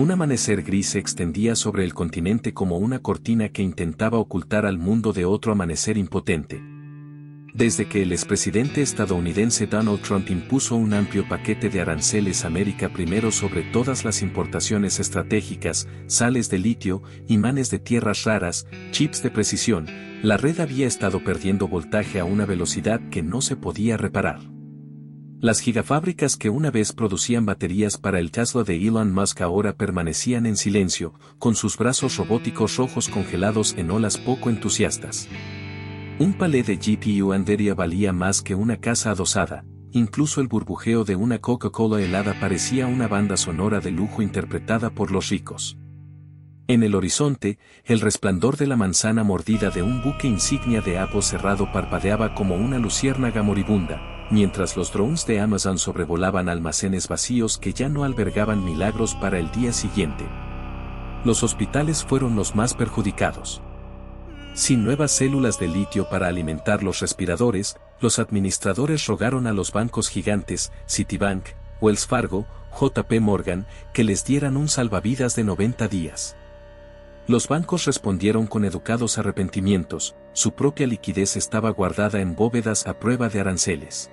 Un amanecer gris se extendía sobre el continente como una cortina que intentaba ocultar al mundo de otro amanecer impotente. Desde que el expresidente estadounidense Donald Trump impuso un amplio paquete de aranceles América primero sobre todas las importaciones estratégicas, sales de litio, imanes de tierras raras, chips de precisión, la red había estado perdiendo voltaje a una velocidad que no se podía reparar. Las gigafábricas que una vez producían baterías para el Tesla de Elon Musk ahora permanecían en silencio, con sus brazos robóticos rojos congelados en olas poco entusiastas. Un palé de GPU Nvidia valía más que una casa adosada, incluso el burbujeo de una Coca-Cola helada parecía una banda sonora de lujo interpretada por los ricos. En el horizonte, el resplandor de la manzana mordida de un buque insignia de Apple cerrado parpadeaba como una luciérnaga moribunda, mientras los drones de Amazon sobrevolaban almacenes vacíos que ya no albergaban milagros para el día siguiente. Los hospitales fueron los más perjudicados. Sin nuevas células de litio para alimentar los respiradores, los administradores rogaron a los bancos gigantes, Citibank, Wells Fargo, JP Morgan, que les dieran un salvavidas de 90 días. Los bancos respondieron con educados arrepentimientos, su propia liquidez estaba guardada en bóvedas a prueba de aranceles.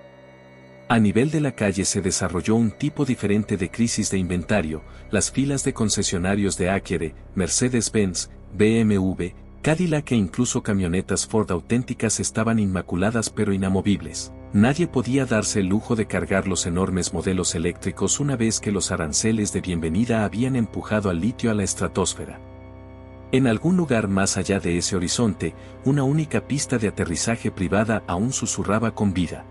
A nivel de la calle se desarrolló un tipo diferente de crisis de inventario, las filas de concesionarios de Acura, Mercedes-Benz, BMW, Cadillac e incluso camionetas Ford auténticas estaban inmaculadas pero inamovibles. Nadie podía darse el lujo de cargar los enormes modelos eléctricos una vez que los aranceles de bienvenida habían empujado al litio a la estratosfera. En algún lugar más allá de ese horizonte, una única pista de aterrizaje privada aún susurraba con vida.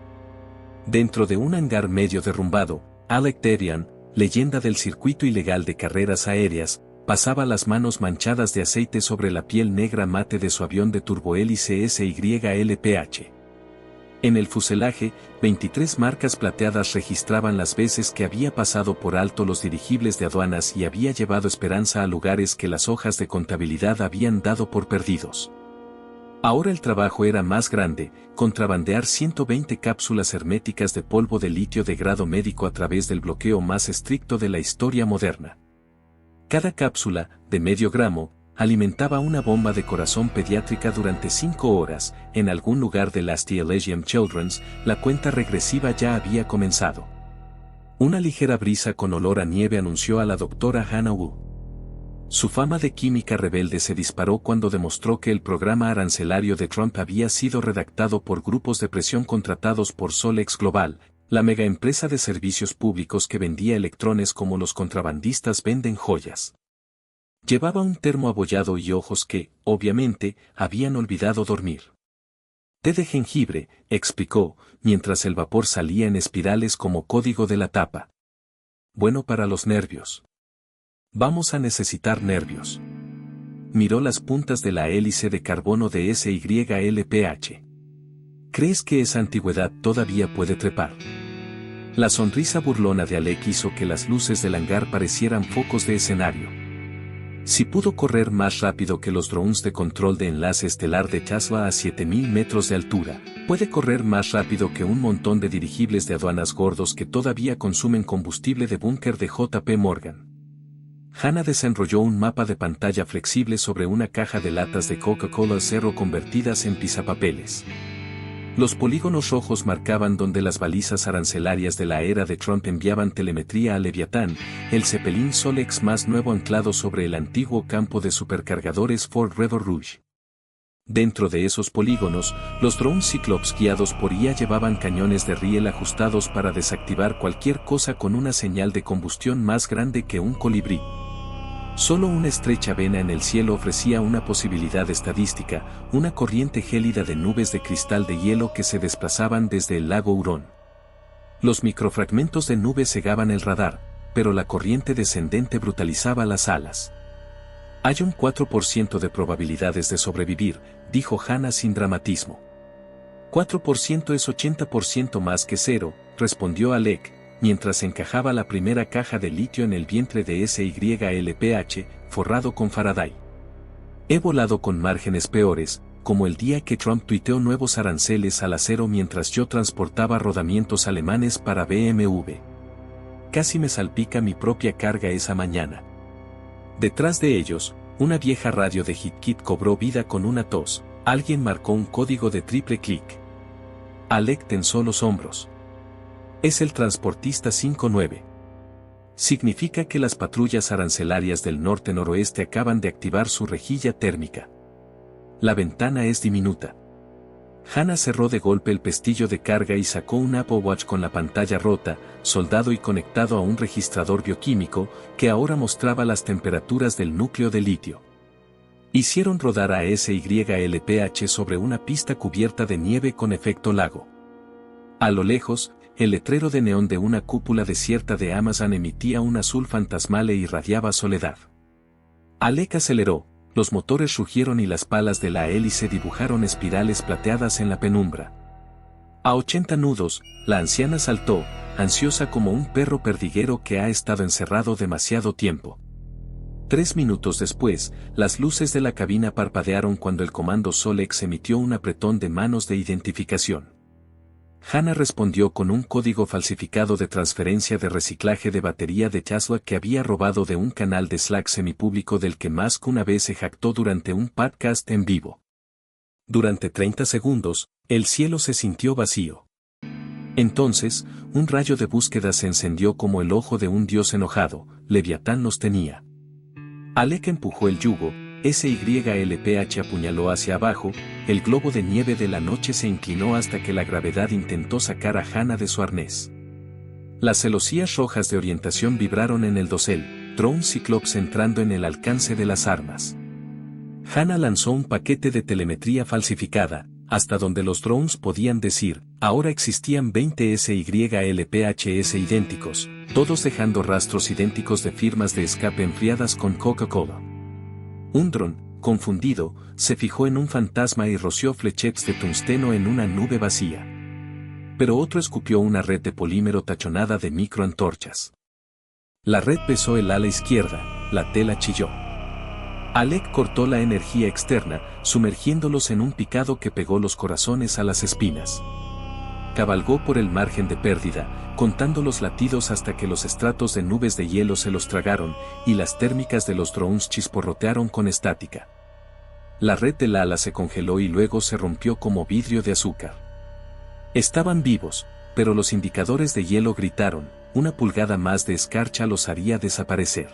Dentro de un hangar medio derrumbado, Alec Devian, leyenda del circuito ilegal de carreras aéreas, pasaba las manos manchadas de aceite sobre la piel negra mate de su avión de turbohélice SYLPH. En el fuselaje, 23 marcas plateadas registraban las veces que había pasado por alto los dirigibles de aduanas y había llevado esperanza a lugares que las hojas de contabilidad habían dado por perdidos. Ahora el trabajo era más grande, contrabandear 120 cápsulas herméticas de polvo de litio de grado médico a través del bloqueo más estricto de la historia moderna. Cada cápsula, de medio gramo, alimentaba una bomba de corazón pediátrica durante 5 horas. En algún lugar de las Elysium Children's, la cuenta regresiva ya había comenzado. Una ligera brisa con olor a nieve anunció a la doctora Hannah Wu. Su fama de química rebelde se disparó cuando demostró que el programa arancelario de Trump había sido redactado por grupos de presión contratados por Solex Global, la megaempresa de servicios públicos que vendía electrones como los contrabandistas venden joyas. Llevaba un termo abollado y ojos que, obviamente, habían olvidado dormir. Té de jengibre, explicó, mientras el vapor salía en espirales como código de la tapa. Bueno para los nervios. Vamos a necesitar nervios. Miró las puntas de la hélice de carbono de SYLPH. ¿Crees que esa antigüedad todavía puede trepar? La sonrisa burlona de Alec hizo que las luces del hangar parecieran focos de escenario. Si pudo correr más rápido que los drones de control de enlace estelar de Tesla a 7000 metros de altura, puede correr más rápido que un montón de dirigibles de aduanas gordos que todavía consumen combustible de búnker de JP Morgan. Hannah desenrolló un mapa de pantalla flexible sobre una caja de latas de Coca-Cola Zero convertidas en pisapapeles. Los polígonos rojos marcaban donde las balizas arancelarias de la era de Trump enviaban telemetría a Leviatán, el Zeppelin Solex más nuevo anclado sobre el antiguo campo de supercargadores Ford River Rouge. Dentro de esos polígonos, los drones Cyclops guiados por IA llevaban cañones de riel ajustados para desactivar cualquier cosa con una señal de combustión más grande que un colibrí. Solo una estrecha vena en el cielo ofrecía una posibilidad estadística, una corriente gélida de nubes de cristal de hielo que se desplazaban desde el lago Hurón. Los microfragmentos de nube cegaban el radar, pero la corriente descendente brutalizaba las alas. Hay un 4% de probabilidades de sobrevivir, dijo Hannah sin dramatismo. 4% es 80% más que cero, respondió Alec, mientras encajaba la primera caja de litio en el vientre de SYLPH, forrado con Faraday. He volado con márgenes peores, como el día que Trump tuiteó nuevos aranceles al acero mientras yo transportaba rodamientos alemanes para BMW. Casi me salpica mi propia carga esa mañana. Detrás de ellos, una vieja radio de HitKit cobró vida con una tos. Alguien marcó un código de triple clic. Alec tensó los hombros. Es el transportista 59. Significa que las patrullas arancelarias del norte-noroeste acaban de activar su rejilla térmica. La ventana es diminuta. Hannah cerró de golpe el pestillo de carga y sacó un Apple Watch con la pantalla rota, soldado y conectado a un registrador bioquímico, que ahora mostraba las temperaturas del núcleo de litio. Hicieron rodar a SYLPH sobre una pista cubierta de nieve con efecto lago. A lo lejos, el letrero de neón de una cúpula desierta de Amazon emitía un azul fantasmal e irradiaba soledad. Alec aceleró. Los motores rugieron y las palas de la hélice dibujaron espirales plateadas en la penumbra. A 80 nudos, la anciana saltó, ansiosa como un perro perdiguero que ha estado encerrado demasiado tiempo. 3 minutos después, las luces de la cabina parpadearon cuando el comando Solex emitió un apretón de manos de identificación. Hannah respondió con un código falsificado de transferencia de reciclaje de batería de Tesla que había robado de un canal de Slack semipúblico del que Musk una vez se jactó durante un podcast en vivo. Durante 30 segundos, el cielo se sintió vacío. Entonces, un rayo de búsqueda se encendió como el ojo de un dios enojado. Leviatán los tenía. Alec empujó el yugo, SYLPH apuñaló hacia abajo, el globo de nieve de la noche se inclinó hasta que la gravedad intentó sacar a Hannah de su arnés. Las celosías rojas de orientación vibraron en el dosel, drone Cyclops entrando en el alcance de las armas. Hannah lanzó un paquete de telemetría falsificada, hasta donde los drones podían decir, ahora existían 20 SYLPHs idénticos, todos dejando rastros idénticos de firmas de escape enfriadas con Coca-Cola. Un dron, confundido, se fijó en un fantasma y roció flechets de tungsteno en una nube vacía. Pero otro escupió una red de polímero tachonada de microantorchas. La red besó el ala izquierda, la tela chilló. Alec cortó la energía externa, sumergiéndolos en un picado que pegó los corazones a las espinas. Cabalgó por el margen de pérdida, contando los latidos hasta que los estratos de nubes de hielo se los tragaron, y las térmicas de los drones chisporrotearon con estática. La red del ala se congeló y luego se rompió como vidrio de azúcar. Estaban vivos, pero los indicadores de hielo gritaron, una pulgada más de escarcha los haría desaparecer.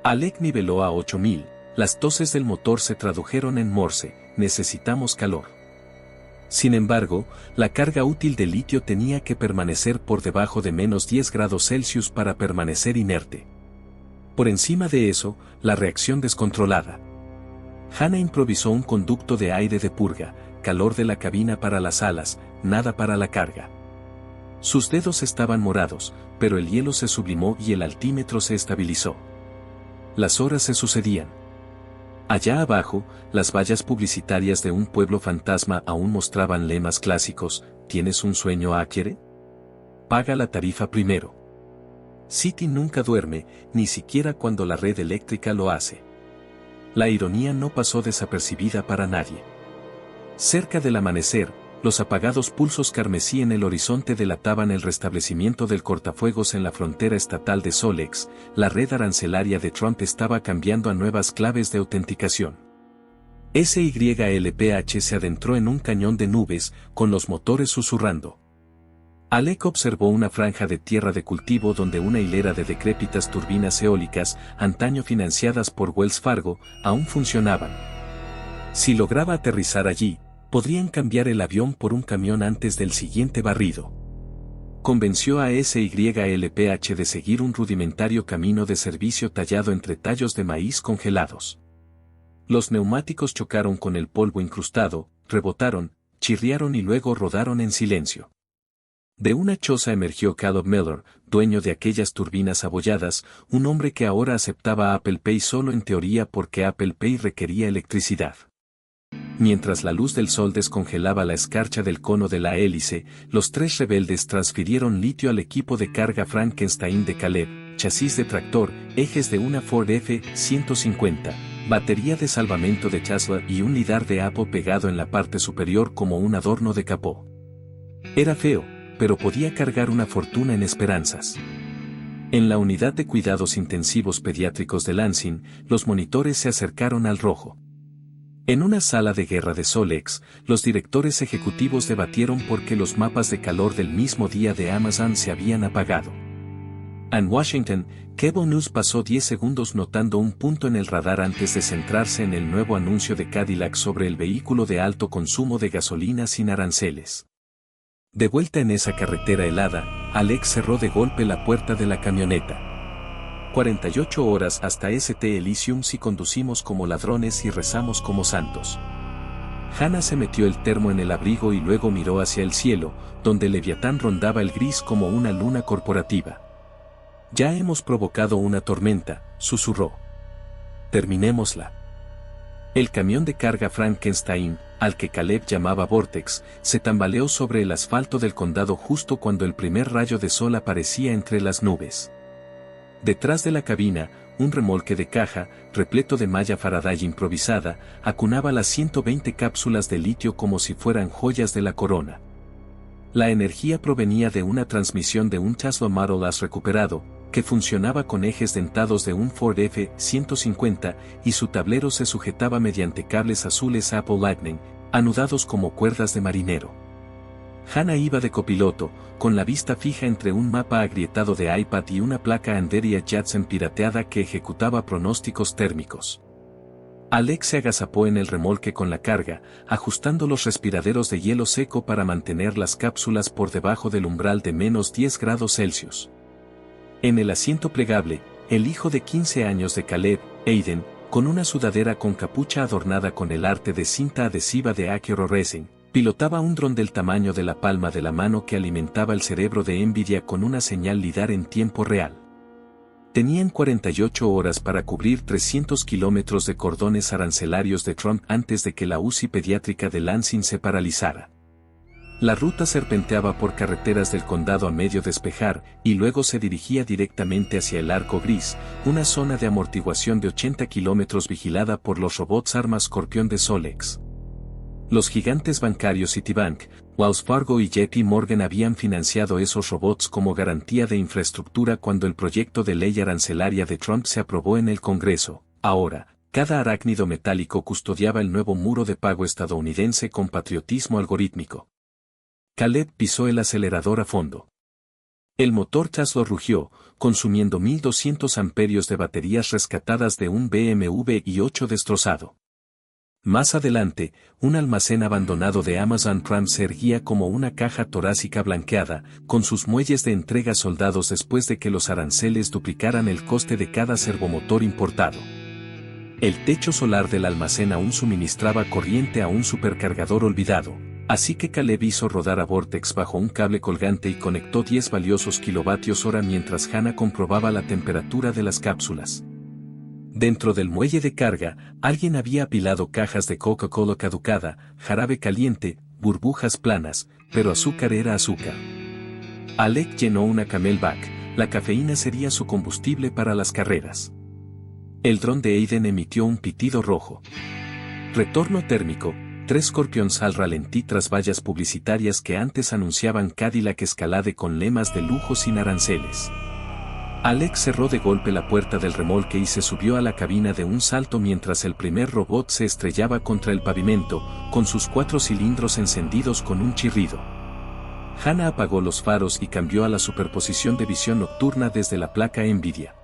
Alec niveló a 8000, las toses del motor se tradujeron en Morse, necesitamos calor. Sin embargo, la carga útil de litio tenía que permanecer por debajo de menos 10 grados Celsius para permanecer inerte. Por encima de eso, la reacción descontrolada. Hannah improvisó un conducto de aire de purga, calor de la cabina para las alas, nada para la carga. Sus dedos estaban morados, pero el hielo se sublimó y el altímetro se estabilizó. Las horas se sucedían. Allá abajo, las vallas publicitarias de un pueblo fantasma aún mostraban lemas clásicos, ¿tienes un sueño Akere? Paga la tarifa primero. City nunca duerme, ni siquiera cuando la red eléctrica lo hace. La ironía no pasó desapercibida para nadie. Cerca del amanecer, los apagados pulsos carmesí en el horizonte delataban el restablecimiento del cortafuegos en la frontera estatal de Solex. La red arancelaria de Trump estaba cambiando a nuevas claves de autenticación. SYLPH se adentró en un cañón de nubes, con los motores susurrando. Alec observó una franja de tierra de cultivo donde una hilera de decrépitas turbinas eólicas, antaño financiadas por Wells Fargo, aún funcionaban. Si lograba aterrizar allí, podrían cambiar el avión por un camión antes del siguiente barrido. Convenció a SYLPH de seguir un rudimentario camino de servicio tallado entre tallos de maíz congelados. Los neumáticos chocaron con el polvo incrustado, rebotaron, chirriaron y luego rodaron en silencio. De una choza emergió Caleb Miller, dueño de aquellas turbinas abolladas, un hombre que ahora aceptaba Apple Pay solo en teoría porque Apple Pay requería electricidad. Mientras la luz del sol descongelaba la escarcha del cono de la hélice, los tres rebeldes transfirieron litio al equipo de carga Frankenstein de Caleb, chasis de tractor, ejes de una Ford F-150, batería de salvamento de Tesla y un lidar de Apple pegado en la parte superior como un adorno de capó. Era feo, pero podía cargar una fortuna en esperanzas. En la unidad de cuidados intensivos pediátricos de Lansing, los monitores se acercaron al rojo. En una sala de guerra de Solex, los directores ejecutivos debatieron por qué los mapas de calor del mismo día de Amazon se habían apagado. En Washington, Cable News pasó 10 segundos notando un punto en el radar antes de centrarse en el nuevo anuncio de Cadillac sobre el vehículo de alto consumo de gasolina sin aranceles. De vuelta en esa carretera helada, Alex cerró de golpe la puerta de la camioneta. 48 horas hasta St. Elysium si conducimos como ladrones y rezamos como santos. Hannah se metió el termo en el abrigo y luego miró hacia el cielo, donde Leviatán rondaba el gris como una luna corporativa. Ya hemos provocado una tormenta, susurró. Terminémosla. El camión de carga Frankenstein, al que Caleb llamaba Vortex, se tambaleó sobre el asfalto del condado justo cuando el primer rayo de sol aparecía entre las nubes. Detrás de la cabina, un remolque de caja, repleto de malla Faraday improvisada, acunaba las 120 cápsulas de litio como si fueran joyas de la corona. La energía provenía de una transmisión de un Tesla Model S recuperado, que funcionaba con ejes dentados de un Ford F-150, y su tablero se sujetaba mediante cables azules Apple Lightning, anudados como cuerdas de marinero. Hannah iba de copiloto, con la vista fija entre un mapa agrietado de iPad y una placa Anderia Judson pirateada que ejecutaba pronósticos térmicos. Alex se agazapó en el remolque con la carga, ajustando los respiraderos de hielo seco para mantener las cápsulas por debajo del umbral de menos 10 grados Celsius. En el asiento plegable, el hijo de 15 años de Caleb, Aiden, con una sudadera con capucha adornada con el arte de cinta adhesiva de Acura Racing, pilotaba un dron del tamaño de la palma de la mano que alimentaba el cerebro de Nvidia con una señal lidar en tiempo real. Tenían 48 horas para cubrir 300 kilómetros de cordones arancelarios de Trump antes de que la UCI pediátrica de Lansing se paralizara. La ruta serpenteaba por carreteras del condado a medio despejar y luego se dirigía directamente hacia el Arco Gris, una zona de amortiguación de 80 kilómetros vigilada por los robots armas Scorpion de Solex. Los gigantes bancarios Citibank, Wells Fargo y JP Morgan habían financiado esos robots como garantía de infraestructura cuando el proyecto de ley arancelaria de Trump se aprobó en el Congreso. Ahora, cada arácnido metálico custodiaba el nuevo muro de pago estadounidense con patriotismo algorítmico. Caleb pisó el acelerador a fondo. El motor Tesla rugió, consumiendo 1200 amperios de baterías rescatadas de un BMW i8 destrozado. Más adelante, un almacén abandonado de Amazon Prime se erguía como una caja torácica blanqueada, con sus muelles de entrega soldados después de que los aranceles duplicaran el coste de cada servomotor importado. El techo solar del almacén aún suministraba corriente a un supercargador olvidado, así que Caleb hizo rodar a Vortex bajo un cable colgante y conectó 10 valiosos kilovatios-hora mientras Hannah comprobaba la temperatura de las cápsulas. Dentro del muelle de carga, alguien había apilado cajas de Coca-Cola caducada, jarabe caliente, burbujas planas, pero azúcar era azúcar. Alec llenó una Camelback, la cafeína sería su combustible para las carreras. El dron de Aiden emitió un pitido rojo. Retorno térmico, 3 Scorpions al ralentí tras vallas publicitarias que antes anunciaban Cadillac Escalade con lemas de lujo sin aranceles. Alex cerró de golpe la puerta del remolque y se subió a la cabina de un salto mientras el primer robot se estrellaba contra el pavimento, con sus 4 cilindros encendidos con un chirrido. Hannah apagó los faros y cambió a la superposición de visión nocturna desde la placa Nvidia.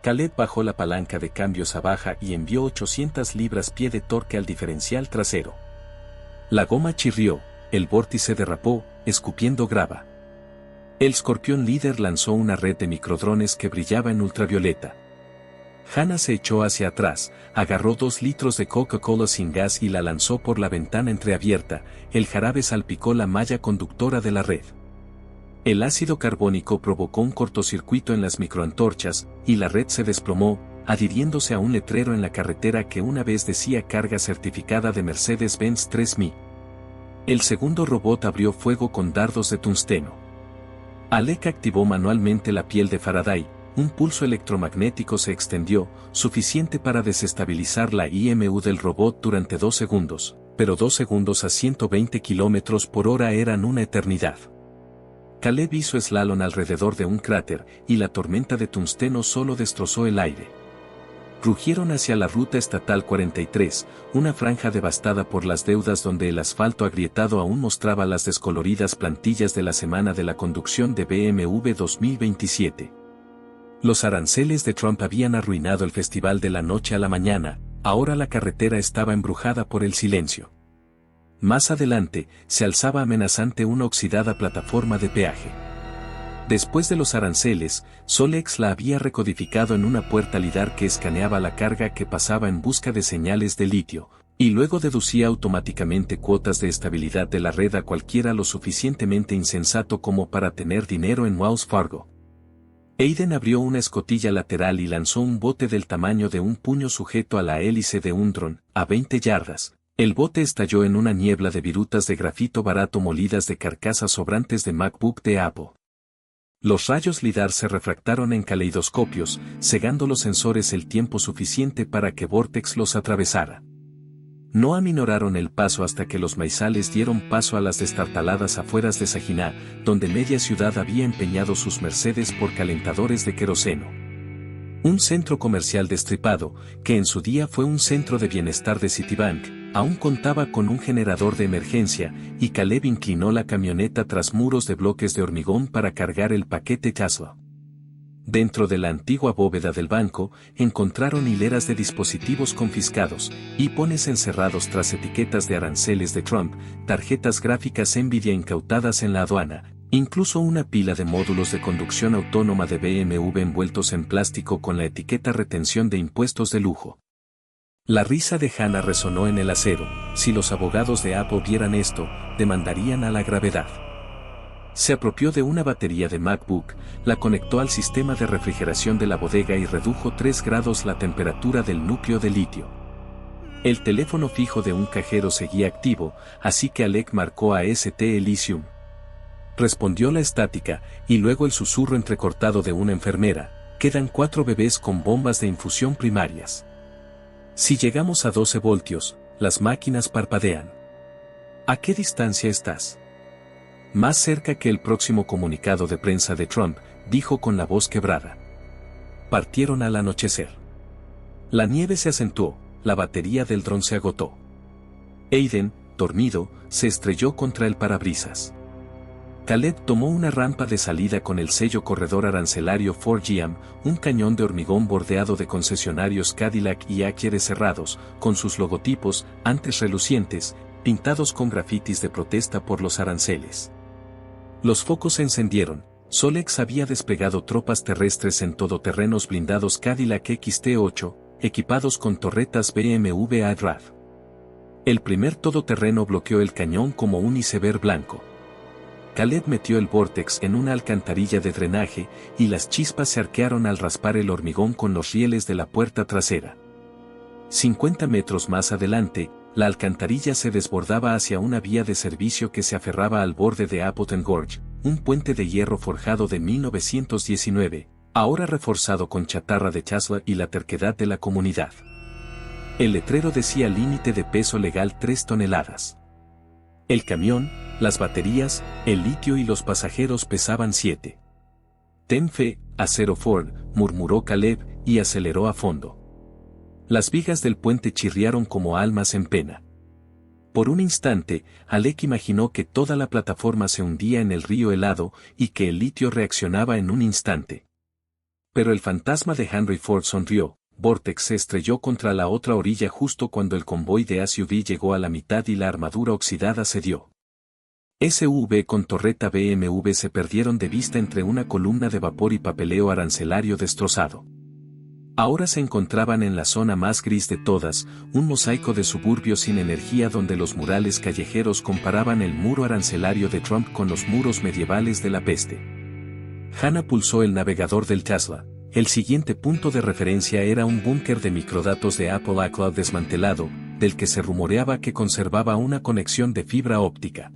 Caleb bajó la palanca de cambios a baja y envió 800 libras-pie de torque al diferencial trasero. La goma chirrió, el vórtice derrapó, escupiendo grava. El Scorpion líder lanzó una red de microdrones que brillaba en ultravioleta. Hannah se echó hacia atrás, agarró 2 litros de Coca-Cola sin gas y la lanzó por la ventana entreabierta, el jarabe salpicó la malla conductora de la red. El ácido carbónico provocó un cortocircuito en las microantorchas, y la red se desplomó, adhiriéndose a un letrero en la carretera que una vez decía carga certificada de Mercedes-Benz 3000. El segundo robot abrió fuego con dardos de tungsteno. Alec activó manualmente la piel de Faraday, un pulso electromagnético se extendió, suficiente para desestabilizar la IMU del robot durante 2 segundos, pero 2 segundos a 120 km/h eran una eternidad. Caleb hizo slalom alrededor de un cráter, y la tormenta de tungsteno solo destrozó el aire. Rugieron hacia la ruta estatal 43, una franja devastada por las deudas donde el asfalto agrietado aún mostraba las descoloridas plantillas de la semana de la conducción de BMW 2027. Los aranceles de Trump habían arruinado el festival de la noche a la mañana, ahora la carretera estaba embrujada por el silencio. Más adelante, se alzaba amenazante una oxidada plataforma de peaje. Después de los aranceles, Solex la había recodificado en una puerta LIDAR que escaneaba la carga que pasaba en busca de señales de litio, y luego deducía automáticamente cuotas de estabilidad de la red a cualquiera lo suficientemente insensato como para tener dinero en Wells Fargo. Aiden abrió una escotilla lateral y lanzó un bote del tamaño de un puño sujeto a la hélice de un dron, a 20 yardas. El bote estalló en una niebla de virutas de grafito barato molidas de carcasas sobrantes de MacBook de Apple. Los rayos LIDAR se refractaron en caleidoscopios, cegando los sensores el tiempo suficiente para que Vortex los atravesara. No aminoraron el paso hasta que los maizales dieron paso a las destartaladas afueras de Saginaw, donde media ciudad había empeñado sus Mercedes por calentadores de queroseno. Un centro comercial destripado, que en su día fue un centro de bienestar de Citibank, aún contaba con un generador de emergencia, y Caleb inclinó la camioneta tras muros de bloques de hormigón para cargar el paquete Tesla. Dentro de la antigua bóveda del banco, encontraron hileras de dispositivos confiscados, hipones encerrados tras etiquetas de aranceles de Trump, tarjetas gráficas Nvidia incautadas en la aduana, incluso una pila de módulos de conducción autónoma de BMW envueltos en plástico con la etiqueta retención de impuestos de lujo. La risa de Hannah resonó en el acero. Si los abogados de Apple vieran esto, demandarían a la gravedad. Se apropió de una batería de MacBook, la conectó al sistema de refrigeración de la bodega y redujo 3 grados la temperatura del núcleo de litio. El teléfono fijo de un cajero seguía activo, así que Alec marcó a St. Elysium. Respondió la estática, y luego el susurro entrecortado de una enfermera: quedan 4 bebés con bombas de infusión primarias. Si llegamos a 12 voltios, las máquinas parpadean. ¿A qué distancia estás? Más cerca que el próximo comunicado de prensa de Trump, dijo con la voz quebrada. Partieron al anochecer. La nieve se acentuó, la batería del dron se agotó. Aiden, dormido, se estrelló contra el parabrisas. Caleb tomó una rampa de salida con el sello corredor arancelario Ford GM, un cañón de hormigón bordeado de concesionarios Cadillac y Acura cerrados, con sus logotipos, antes relucientes, pintados con grafitis de protesta por los aranceles. Los focos se encendieron. Solex había desplegado tropas terrestres en todoterrenos blindados Cadillac XT8, equipados con torretas BMW iDrive. El primer todoterreno bloqueó el cañón como un iceberg blanco. Caleb metió el Vortex en una alcantarilla de drenaje, y las chispas se arquearon al raspar el hormigón con los rieles de la puerta trasera. 50 metros más adelante, la alcantarilla se desbordaba hacia una vía de servicio que se aferraba al borde de Appleton Gorge, un puente de hierro forjado de 1919, ahora reforzado con chatarra de Tesla y la terquedad de la comunidad. El letrero decía límite de peso legal 3 toneladas. El camión, las baterías, el litio y los pasajeros pesaban 7. Ten fe, acero Ford, murmuró Caleb, y aceleró a fondo. Las vigas del puente chirriaron como almas en pena. Por un instante, Alec imaginó que toda la plataforma se hundía en el río helado y que el litio reaccionaba en un instante. Pero el fantasma de Henry Ford sonrió. Vortex se estrelló contra la otra orilla justo cuando el convoy de SUV llegó a la mitad y la armadura oxidada cedió. SUV con torreta BMW se perdieron de vista entre una columna de vapor y papeleo arancelario destrozado. Ahora se encontraban en la zona más gris de todas, un mosaico de suburbios sin energía donde los murales callejeros comparaban el muro arancelario de Trump con los muros medievales de la peste. Hannah pulsó el navegador del Tesla. El siguiente punto de referencia era un búnker de microdatos de Apple iCloud desmantelado, del que se rumoreaba que conservaba una conexión de fibra óptica.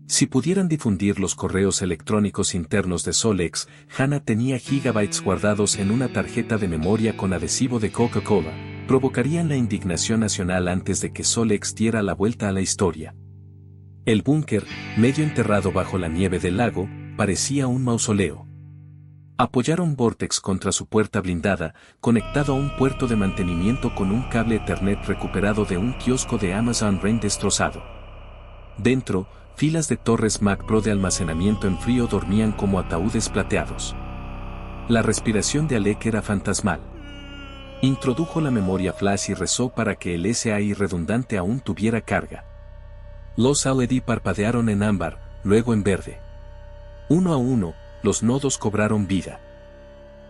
Si pudieran difundir los correos electrónicos internos de Solex, Hannah tenía gigabytes guardados en una tarjeta de memoria con adhesivo de Coca-Cola, provocarían la indignación nacional antes de que Solex diera la vuelta a la historia. El búnker, medio enterrado bajo la nieve del lago, parecía un mausoleo. Apoyaron Vortex contra su puerta blindada, conectado a un puerto de mantenimiento con un cable Ethernet recuperado de un kiosco de Amazon Rain destrozado. Dentro, filas de torres Mac Pro de almacenamiento en frío dormían como ataúdes plateados. La respiración de Alec era fantasmal. Introdujo la memoria flash y rezó para que el SAI redundante aún tuviera carga. Los LED parpadearon en ámbar, luego en verde. Uno a uno, los nodos cobraron vida.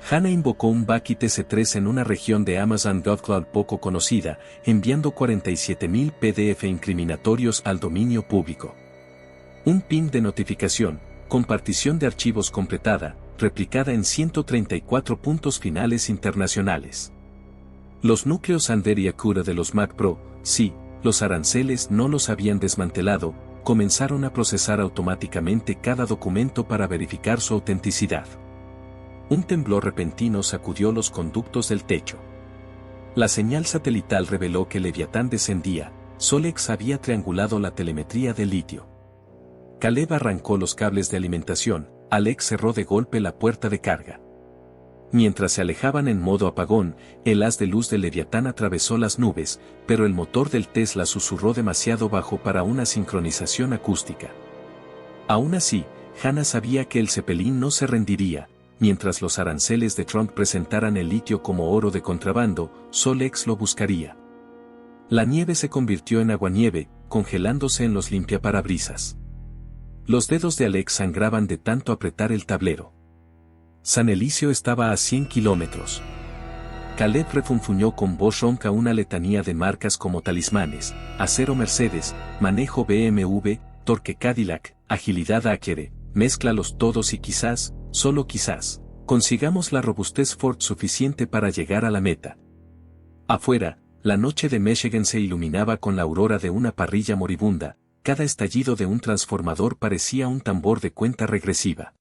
Hannah invocó un Bucket S3 en una región de Amazon GovCloud poco conocida, enviando 47.000 PDF incriminatorios al dominio público. Un ping de notificación, compartición de archivos completada, replicada en 134 puntos finales internacionales. Los núcleos Ander y Acura de los Mac Pro, sí, los aranceles no los habían desmantelado, comenzaron a procesar automáticamente cada documento para verificar su autenticidad. Un temblor repentino sacudió los conductos del techo. La señal satelital reveló que Leviatán descendía. Solex había triangulado la telemetría de litio. Caleb arrancó los cables de alimentación. Alex cerró de golpe la puerta de carga. Mientras se alejaban en modo apagón, el haz de luz del Leviatán atravesó las nubes, pero el motor del Tesla susurró demasiado bajo para una sincronización acústica. Aún así, Hannah sabía que el Zeppelin no se rendiría. Mientras los aranceles de Trump presentaran el litio como oro de contrabando, Solex lo buscaría. La nieve se convirtió en aguanieve, congelándose en los limpiaparabrisas. Los dedos de Alex sangraban de tanto apretar el tablero. San Elicio estaba a 100 kilómetros. Caleb refunfuñó con voz ronca una letanía de marcas como talismanes, acero Mercedes, manejo BMW, torque Cadillac, agilidad Acere, mézclalos todos y quizás, solo quizás, consigamos la robustez Ford suficiente para llegar a la meta. Afuera, la noche de Michigan se iluminaba con la aurora de una parrilla moribunda, cada estallido de un transformador parecía un tambor de cuenta regresiva.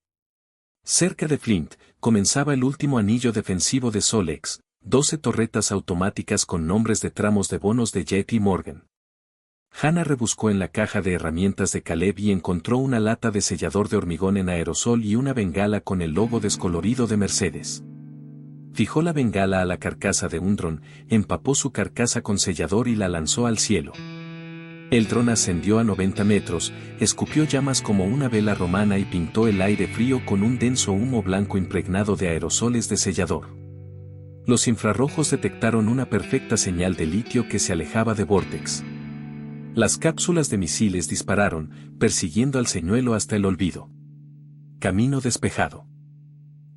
Cerca de Flint, comenzaba el último anillo defensivo de Solex, 12 torretas automáticas con nombres de tramos de bonos de JP Morgan. Hannah rebuscó en la caja de herramientas de Caleb y encontró una lata de sellador de hormigón en aerosol y una bengala con el logo descolorido de Mercedes. Fijó la bengala a la carcasa de un dron, empapó su carcasa con sellador y la lanzó al cielo. El dron ascendió a 90 metros, escupió llamas como una vela romana y pintó el aire frío con un denso humo blanco impregnado de aerosoles de sellador. Los infrarrojos detectaron una perfecta señal de litio que se alejaba de Vortex. Las cápsulas de misiles dispararon, persiguiendo al señuelo hasta el olvido. Camino despejado.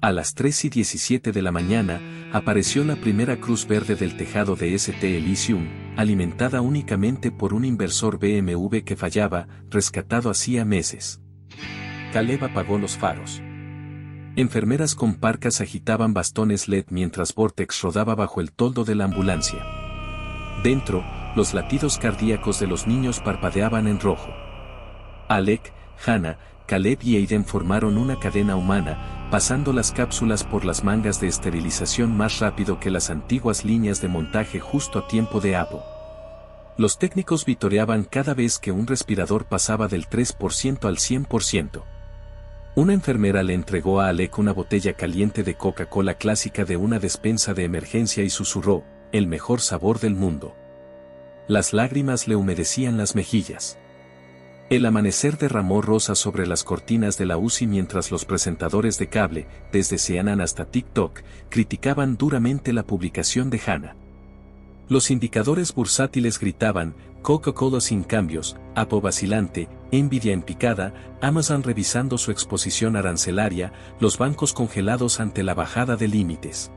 A las 3:17 de la mañana, apareció la primera cruz verde del tejado de St. Elysium, alimentada únicamente por un inversor BMW que fallaba, rescatado hacía meses. Caleb apagó los faros. Enfermeras con parcas agitaban bastones LED mientras Vortex rodaba bajo el toldo de la ambulancia. Dentro, los latidos cardíacos de los niños parpadeaban en rojo. Alec, Hannah, Caleb y Aiden formaron una cadena humana, pasando las cápsulas por las mangas de esterilización más rápido que las antiguas líneas de montaje justo a tiempo de Apple. Los técnicos vitoreaban cada vez que un respirador pasaba del 3% al 100%. Una enfermera le entregó a Alec una botella caliente de Coca-Cola clásica de una despensa de emergencia y susurró, el mejor sabor del mundo. Las lágrimas le humedecían las mejillas. El amanecer derramó rosa sobre las cortinas de la UCI mientras los presentadores de cable, desde CNN hasta TikTok, criticaban duramente la publicación de Hannah. Los indicadores bursátiles gritaban, Coca-Cola sin cambios, Apple vacilante, Nvidia en picada, Amazon revisando su exposición arancelaria, los bancos congelados ante la bajada de límites.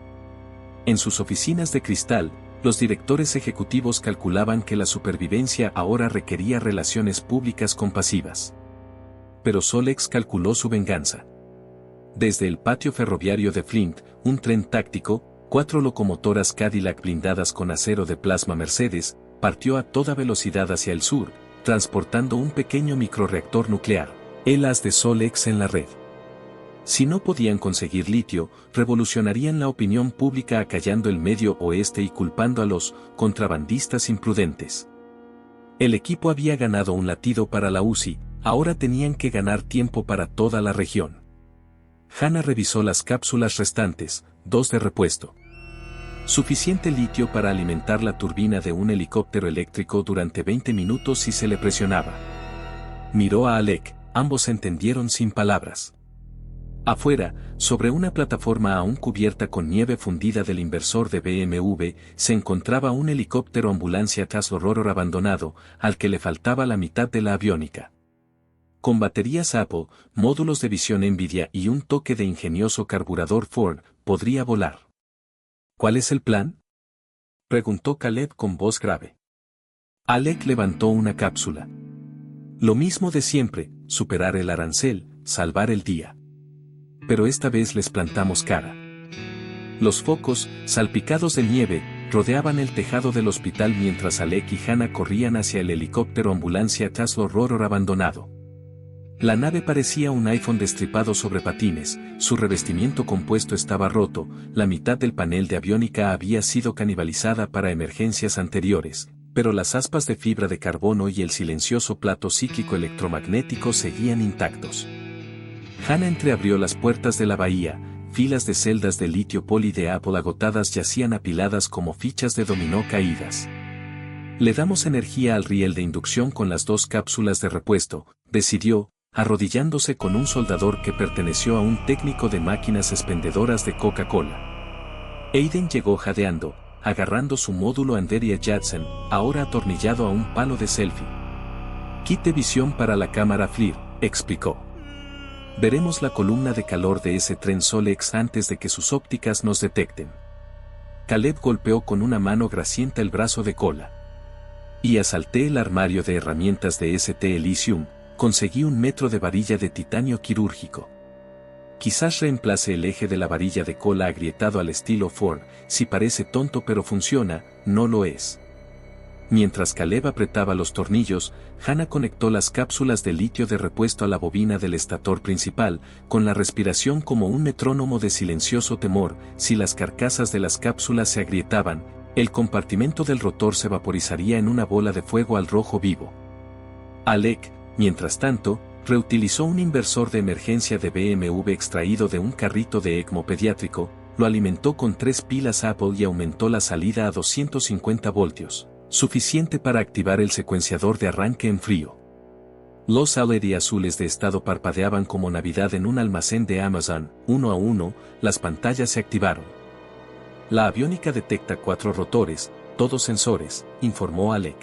En sus oficinas de cristal, los directores ejecutivos calculaban que la supervivencia ahora requería relaciones públicas compasivas. Pero Solex calculó su venganza. Desde el patio ferroviario de Flint, un tren táctico, 4 locomotoras Cadillac blindadas con acero de plasma Mercedes, partió a toda velocidad hacia el sur, transportando un pequeño microrreactor nuclear, el haz de Solex en la red. Si no podían conseguir litio, revolucionarían la opinión pública acallando el Medio Oeste y culpando a los contrabandistas imprudentes. El equipo había ganado un latido para la UCI, Ahora tenían que ganar tiempo para toda la región. Hannah revisó las cápsulas restantes, 2 de repuesto. Suficiente litio para alimentar la turbina de un helicóptero eléctrico durante 20 minutos si se le presionaba. Miró a Alec, ambos se entendieron sin palabras. Afuera, sobre una plataforma aún cubierta con nieve fundida del inversor de BMW, se encontraba un helicóptero ambulancia Tesla Rotor abandonado, al que le faltaba la mitad de la aviónica. Con baterías Apple, módulos de visión Nvidia y un toque de ingenioso carburador Ford, podría volar. ¿Cuál es el plan?, preguntó Caleb con voz grave. Alec levantó una cápsula. Lo mismo de siempre, superar el arancel, salvar el día. Pero esta vez les plantamos cara. Los focos, salpicados de nieve, rodeaban el tejado del hospital mientras Alec y Hannah corrían hacia el helicóptero ambulancia Tesla Rotor abandonado. La nave parecía un iPhone destripado sobre patines, su revestimiento compuesto estaba roto, la mitad del panel de aviónica había sido canibalizada para emergencias anteriores, pero las aspas de fibra de carbono y el silencioso plato psíquico electromagnético seguían intactos. Hannah entreabrió las puertas de la bahía, filas de celdas de litio poli de Apple agotadas yacían apiladas como fichas de dominó caídas. Le damos energía al riel de inducción con las 2 cápsulas de repuesto, decidió, arrodillándose con un soldador que perteneció a un técnico de máquinas expendedoras de Coca-Cola. Aiden llegó jadeando, agarrando su módulo Anderia Jadson, ahora atornillado a un palo de selfie. Kit de visión para la cámara FLIR, explicó. Veremos la columna de calor de ese tren Solex antes de que sus ópticas nos detecten. Caleb golpeó con una mano grasienta el brazo de Cola. Y asalté el armario de herramientas de St. Elysium. Conseguí 1 metro de varilla de titanio quirúrgico. Quizás reemplace el eje de la varilla de Cola agrietado al estilo Ford, si parece tonto pero funciona, no lo es. Mientras Caleb apretaba los tornillos, Hannah conectó las cápsulas de litio de repuesto a la bobina del estator principal, con la respiración como un metrónomo de silencioso temor. Si las carcasas de las cápsulas se agrietaban, el compartimento del rotor se vaporizaría en una bola de fuego al rojo vivo. Alec, mientras tanto, reutilizó un inversor de emergencia de BMW extraído de un carrito de ECMO pediátrico, lo alimentó con 3 pilas Apple y aumentó la salida a 250 voltios, suficiente para activar el secuenciador de arranque en frío. Los LED azules de estado parpadeaban como Navidad en un almacén de Amazon. 1 a 1, las pantallas se activaron. La aviónica detecta 4 rotores, todos sensores, informó Alec.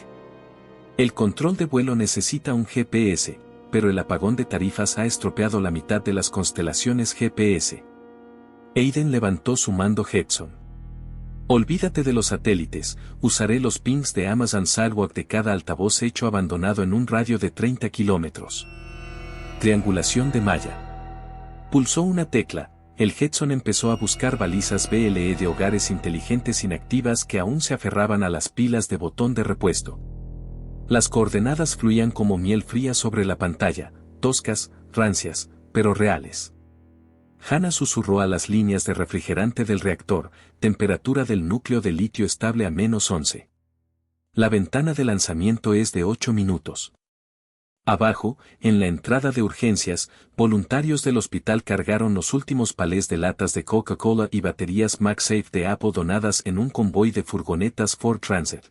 El control de vuelo necesita un GPS, pero el apagón de tarifas ha estropeado la mitad de las constelaciones GPS. Aiden levantó su mando Hudson. Olvídate de los satélites, usaré los pings de Amazon Sidewalk de cada altavoz hecho abandonado en un radio de 30 kilómetros. Triangulación de malla. Pulsó una tecla, el Hudson empezó a buscar balizas BLE de hogares inteligentes inactivas que aún se aferraban a las pilas de botón de repuesto. Las coordenadas fluían como miel fría sobre la pantalla, toscas, rancias, pero reales. Hannah susurró a las líneas de refrigerante del reactor, temperatura del núcleo de litio estable a -11. La ventana de lanzamiento es de 8 minutos. Abajo, en la entrada de urgencias, voluntarios del hospital cargaron los últimos palés de latas de Coca-Cola y baterías MagSafe de Apple donadas en un convoy de furgonetas Ford Transit.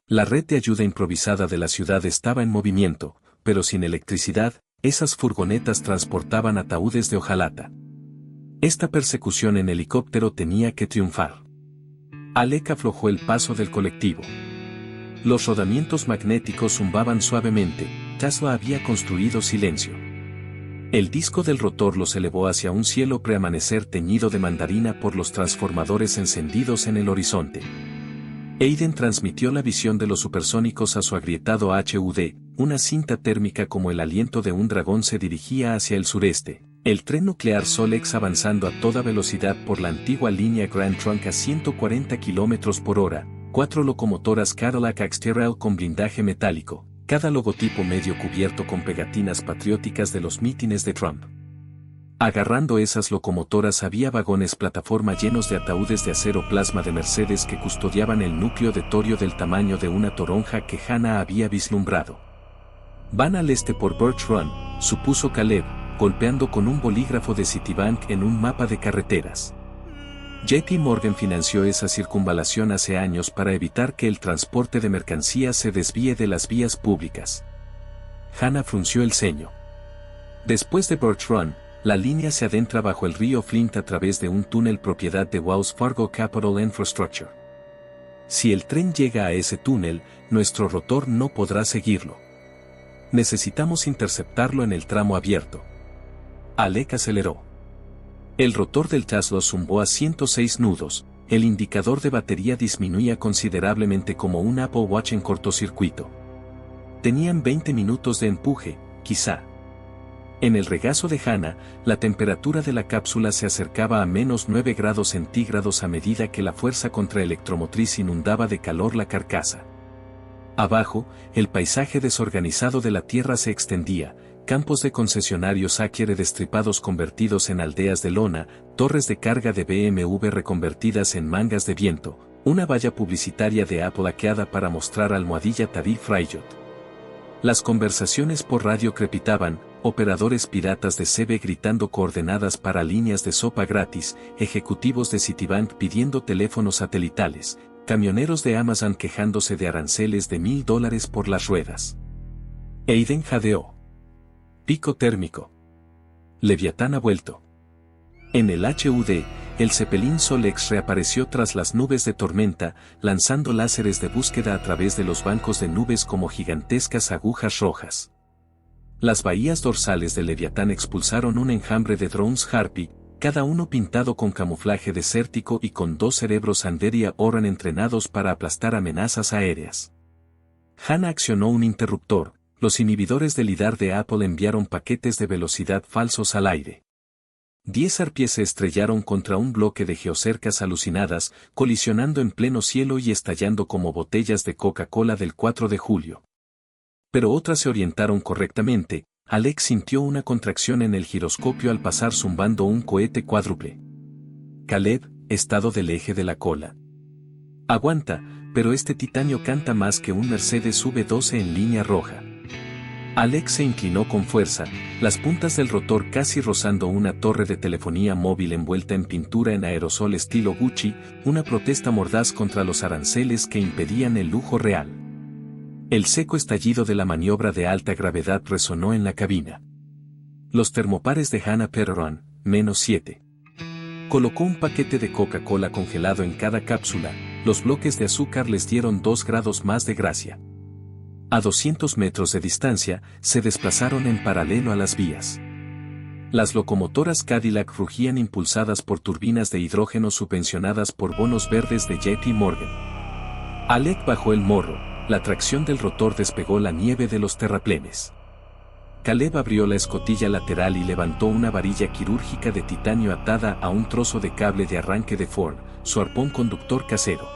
La red de ayuda improvisada de la ciudad estaba en movimiento, pero sin electricidad, esas furgonetas transportaban ataúdes de hojalata. Esta persecución en helicóptero tenía que triunfar. Alec aflojó el paso del colectivo. Los rodamientos magnéticos zumbaban suavemente. Tesla había construido silencio. El disco del rotor los elevó hacia un cielo preamanecer teñido de mandarina por los transformadores encendidos en el horizonte. Aiden transmitió la visión de los supersónicos a su agrietado HUD, una cinta térmica como el aliento de un dragón se dirigía hacia el sureste. El tren nuclear Solex avanzando a toda velocidad por la antigua línea Grand Trunk a 140 km por hora, 4 locomotoras Cadillac Axterail con blindaje metálico, cada logotipo medio cubierto con pegatinas patrióticas de los mítines de Trump. Agarrando esas locomotoras había vagones plataforma llenos de ataúdes de acero plasma de Mercedes que custodiaban el núcleo de torio del tamaño de una toronja que Hannah había vislumbrado. Van al este por Birch Run, supuso Caleb, golpeando con un bolígrafo de Citibank en un mapa de carreteras. JP Morgan financió esa circunvalación hace años para evitar que el transporte de mercancías se desvíe de las vías públicas. Hannah frunció el ceño. Después de Birch Run, la línea se adentra bajo el río Flint a través de un túnel propiedad de Wells Fargo Capital Infrastructure. Si el tren llega a ese túnel, nuestro rotor no podrá seguirlo. Necesitamos interceptarlo en el tramo abierto. Alec aceleró. El rotor del Tesla zumbó a 106 nudos, el indicador de batería disminuía considerablemente como un Apple Watch en cortocircuito. Tenían 20 minutos de empuje, quizá. En el regazo de Hannah, la temperatura de la cápsula se acercaba a menos 9 grados centígrados a medida que la fuerza contraelectromotriz inundaba de calor la carcasa. Abajo, el paisaje desorganizado de la tierra se extendía, campos de concesionarios Acciare destripados convertidos en aldeas de lona, torres de carga de BMW reconvertidas en mangas de viento, una valla publicitaria de Apple hackeada para mostrar almohadilla Tarif Riot. Las conversaciones por radio crepitaban, operadores piratas de CB gritando coordenadas para líneas de sopa gratis, ejecutivos de Citibank pidiendo teléfonos satelitales, camioneros de Amazon quejándose de aranceles de $1,000 por las ruedas. Aiden jadeó. Pico térmico. Leviatán ha vuelto. En el HUD, el Zeppelin Solex reapareció tras las nubes de tormenta, lanzando láseres de búsqueda a través de los bancos de nubes como gigantescas agujas rojas. Las bahías dorsales del Leviatán expulsaron un enjambre de drones Harpy, cada uno pintado con camuflaje desértico y con 2 cerebros Anderia Oran entrenados para aplastar amenazas aéreas. Hannah accionó un interruptor. Los inhibidores del lidar de Apple enviaron paquetes de velocidad falsos al aire. 10 arpíes se estrellaron contra un bloque de geocercas alucinadas, colisionando en pleno cielo y estallando como botellas de Coca-Cola del 4 de julio. Pero otras se orientaron correctamente. Alex sintió una contracción en el giroscopio al pasar zumbando un cohete cuádruple. Caleb, estado del eje de la cola. Aguanta, pero este titanio canta más que un Mercedes V12 en línea roja. Alex se inclinó con fuerza, las puntas del rotor casi rozando una torre de telefonía móvil envuelta en pintura en aerosol estilo Gucci, una protesta mordaz contra los aranceles que impedían el lujo real. El seco estallido de la maniobra de alta gravedad resonó en la cabina. Los termopares de Hannah Perron, -7. Colocó un paquete de Coca-Cola congelado en cada cápsula, los bloques de azúcar les dieron 2 grados más de gracia. A 200 metros de distancia, se desplazaron en paralelo a las vías. Las locomotoras Cadillac rugían impulsadas por turbinas de hidrógeno subvencionadas por bonos verdes de JP Morgan. Alec bajó el morro, la tracción del rotor despegó la nieve de los terraplenes. Caleb abrió la escotilla lateral y levantó una varilla quirúrgica de titanio atada a un trozo de cable de arranque de Ford, su arpón conductor casero.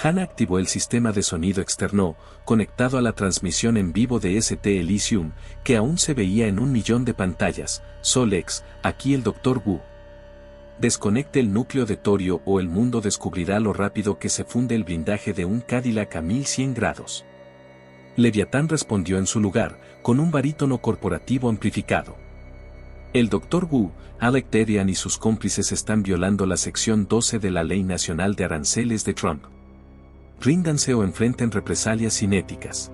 Hannah activó el sistema de sonido externo, conectado a la transmisión en vivo de ST Elysium, que aún se veía en 1.000.000 de pantallas. Solex, aquí el Dr. Wu. Desconecte el núcleo de torio o el mundo descubrirá lo rápido que se funde el blindaje de un Cadillac a 1100 grados. Leviatán respondió en su lugar, con un barítono corporativo amplificado. El Dr. Wu, Alec Derian y sus cómplices están violando la sección 12 de la Ley Nacional de Aranceles de Trump. Ríndanse o enfrenten represalias cinéticas.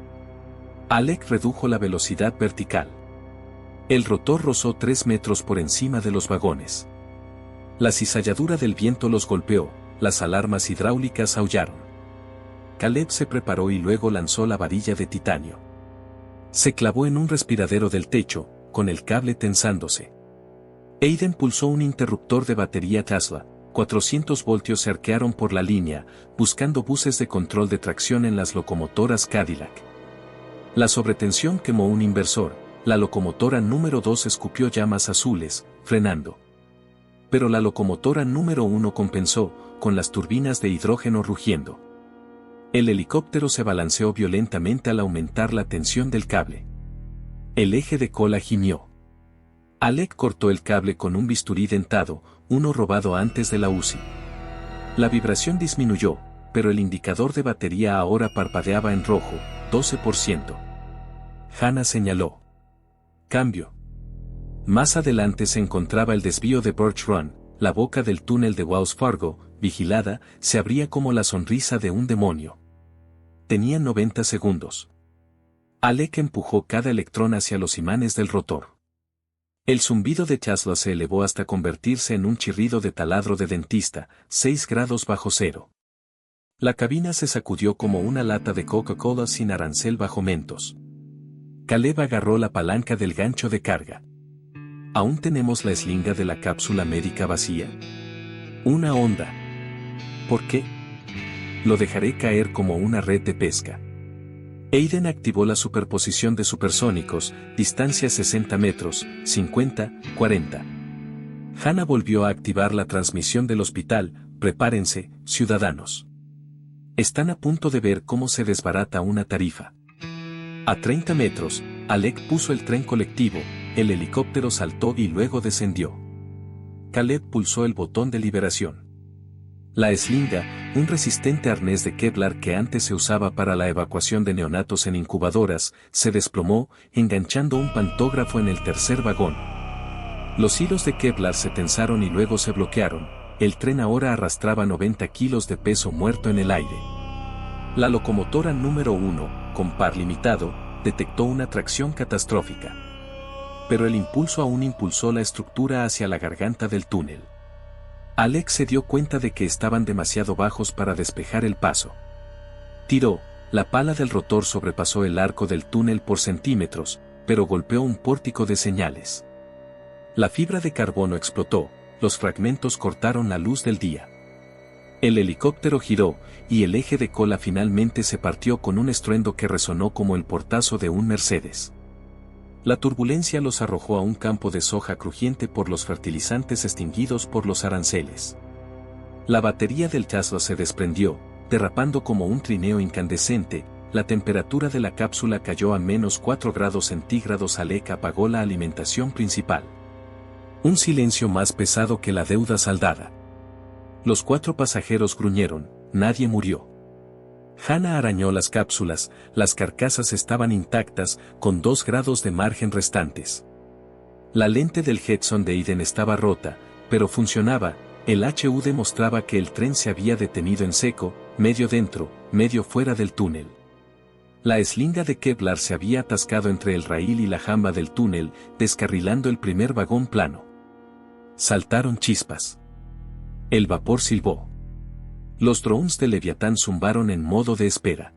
Alec redujo la velocidad vertical. El rotor rozó 3 metros por encima de los vagones. La cizalladura del viento los golpeó, las alarmas hidráulicas aullaron. Caleb se preparó y luego lanzó la varilla de titanio. Se clavó en un respiradero del techo, con el cable tensándose. Aiden pulsó un interruptor de batería Tesla. 400 voltios se arquearon por la línea, buscando buses de control de tracción en las locomotoras Cadillac. La sobretensión quemó un inversor, la locomotora número 2 escupió llamas azules, frenando. Pero la locomotora número 1 compensó, con las turbinas de hidrógeno rugiendo. El helicóptero se balanceó violentamente al aumentar la tensión del cable. El eje de cola gimió. Alec cortó el cable con un bisturí dentado, uno robado antes de la UCI. La vibración disminuyó, pero el indicador de batería ahora parpadeaba en rojo, 12%. Hannah señaló. Cambio. Más adelante se encontraba el desvío de Birch Run, la boca del túnel de Wells Fargo, vigilada, se abría como la sonrisa de un demonio. Tenía 90 segundos. Alec empujó cada electrón hacia los imanes del rotor. El zumbido de Tesla se elevó hasta convertirse en un chirrido de taladro de dentista, 6 grados bajo cero. La cabina se sacudió como una lata de Coca-Cola sin arancel bajo mentos. Caleb agarró la palanca del gancho de carga. ¿Aún tenemos la eslinga de la cápsula médica vacía? Una onda. ¿Por qué? Lo dejaré caer como una red de pesca. Aiden activó la superposición de supersónicos, distancia 60 metros, 50, 40. Hannah volvió a activar la transmisión del hospital, prepárense, ciudadanos. Están a punto de ver cómo se desbarata una tarifa. A 30 metros, Alec puso el tren colectivo, el helicóptero saltó y luego descendió. Caleb pulsó el botón de liberación. La eslinga, un resistente arnés de Kevlar que antes se usaba para la evacuación de neonatos en incubadoras, se desplomó, enganchando un pantógrafo en el tercer vagón. Los hilos de Kevlar se tensaron y luego se bloquearon. El tren ahora arrastraba 90 kilos de peso muerto en el aire. La locomotora número 1, con par limitado, detectó una tracción catastrófica. Pero el impulso aún impulsó la estructura hacia la garganta del túnel. Alex se dio cuenta de que estaban demasiado bajos para despejar el paso. Tiró, la pala del rotor sobrepasó el arco del túnel por centímetros, pero golpeó un pórtico de señales. La fibra de carbono explotó, los fragmentos cortaron la luz del día. El helicóptero giró, y el eje de cola finalmente se partió con un estruendo que resonó como el portazo de un Mercedes. La turbulencia los arrojó a un campo de soja crujiente por los fertilizantes extinguidos por los aranceles. La batería del Tesla se desprendió, derrapando como un trineo incandescente, la temperatura de la cápsula cayó a menos 4 grados centígrados. Alec apagó la alimentación principal. Un silencio más pesado que la deuda saldada. Los 4 pasajeros gruñeron, nadie murió. Hannah arañó las cápsulas, las carcasas estaban intactas, con 2 grados de margen restantes. La lente del Jetson de Aiden estaba rota, pero funcionaba, el HUD mostraba que el tren se había detenido en seco, medio dentro, medio fuera del túnel. La eslinga de Kevlar se había atascado entre el raíl y la jamba del túnel, descarrilando el primer vagón plano. Saltaron chispas. El vapor silbó. Los drones de Leviatán zumbaron en modo de espera.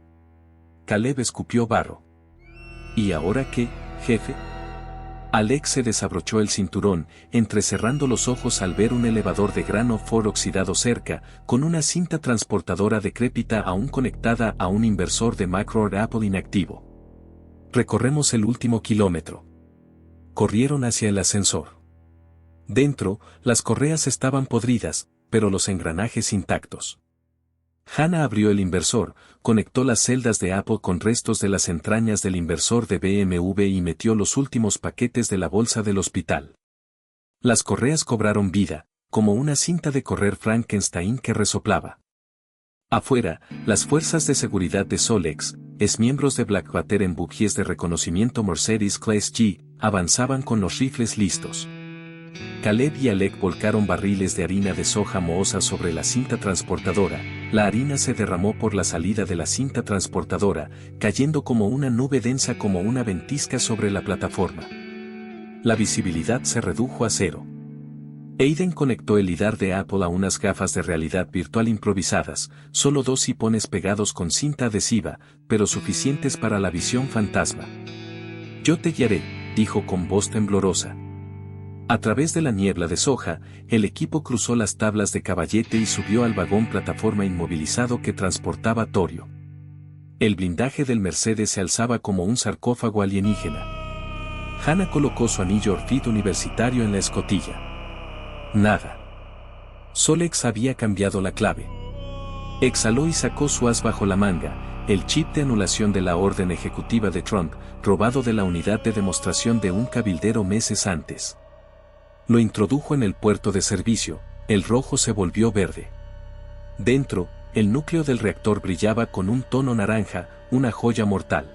Caleb escupió barro. ¿Y ahora qué, jefe? Alex se desabrochó el cinturón, entrecerrando los ojos al ver un elevador de grano Ford oxidado cerca, con una cinta transportadora decrépita aún conectada a un inversor de macro Apple inactivo. Recorremos el último kilómetro. Corrieron hacia el ascensor. Dentro, las correas estaban podridas, pero los engranajes intactos. Hannah abrió el inversor, conectó las celdas de Apple con restos de las entrañas del inversor de BMW y metió los últimos paquetes de la bolsa del hospital. Las correas cobraron vida, como una cinta de correr Frankenstein que resoplaba. Afuera, las fuerzas de seguridad de Solex, exmiembros de Blackwater en bujíes de reconocimiento Mercedes Class G, avanzaban con los rifles listos. Caleb y Alec volcaron barriles de harina de soja mohosa sobre la cinta transportadora. La harina se derramó por la salida de la cinta transportadora, cayendo como una nube densa como una ventisca sobre la plataforma. La visibilidad se redujo a cero. Aiden conectó el lidar de Apple a unas gafas de realidad virtual improvisadas, solo 2 hipones pegados con cinta adhesiva, pero suficientes para la visión fantasma. Yo te guiaré, dijo con voz temblorosa. A través de la niebla de soja, el equipo cruzó las tablas de caballete y subió al vagón plataforma inmovilizado que transportaba torio. El blindaje del Mercedes se alzaba como un sarcófago alienígena. Hannah colocó su anillo Orfid universitario en la escotilla. Nada. Solex había cambiado la clave. Exhaló y sacó su as bajo la manga, el chip de anulación de la orden ejecutiva de Trump, robado de la unidad de demostración de un cabildero meses antes. Lo introdujo en el puerto de servicio, el rojo se volvió verde. Dentro, el núcleo del reactor brillaba con un tono naranja, una joya mortal.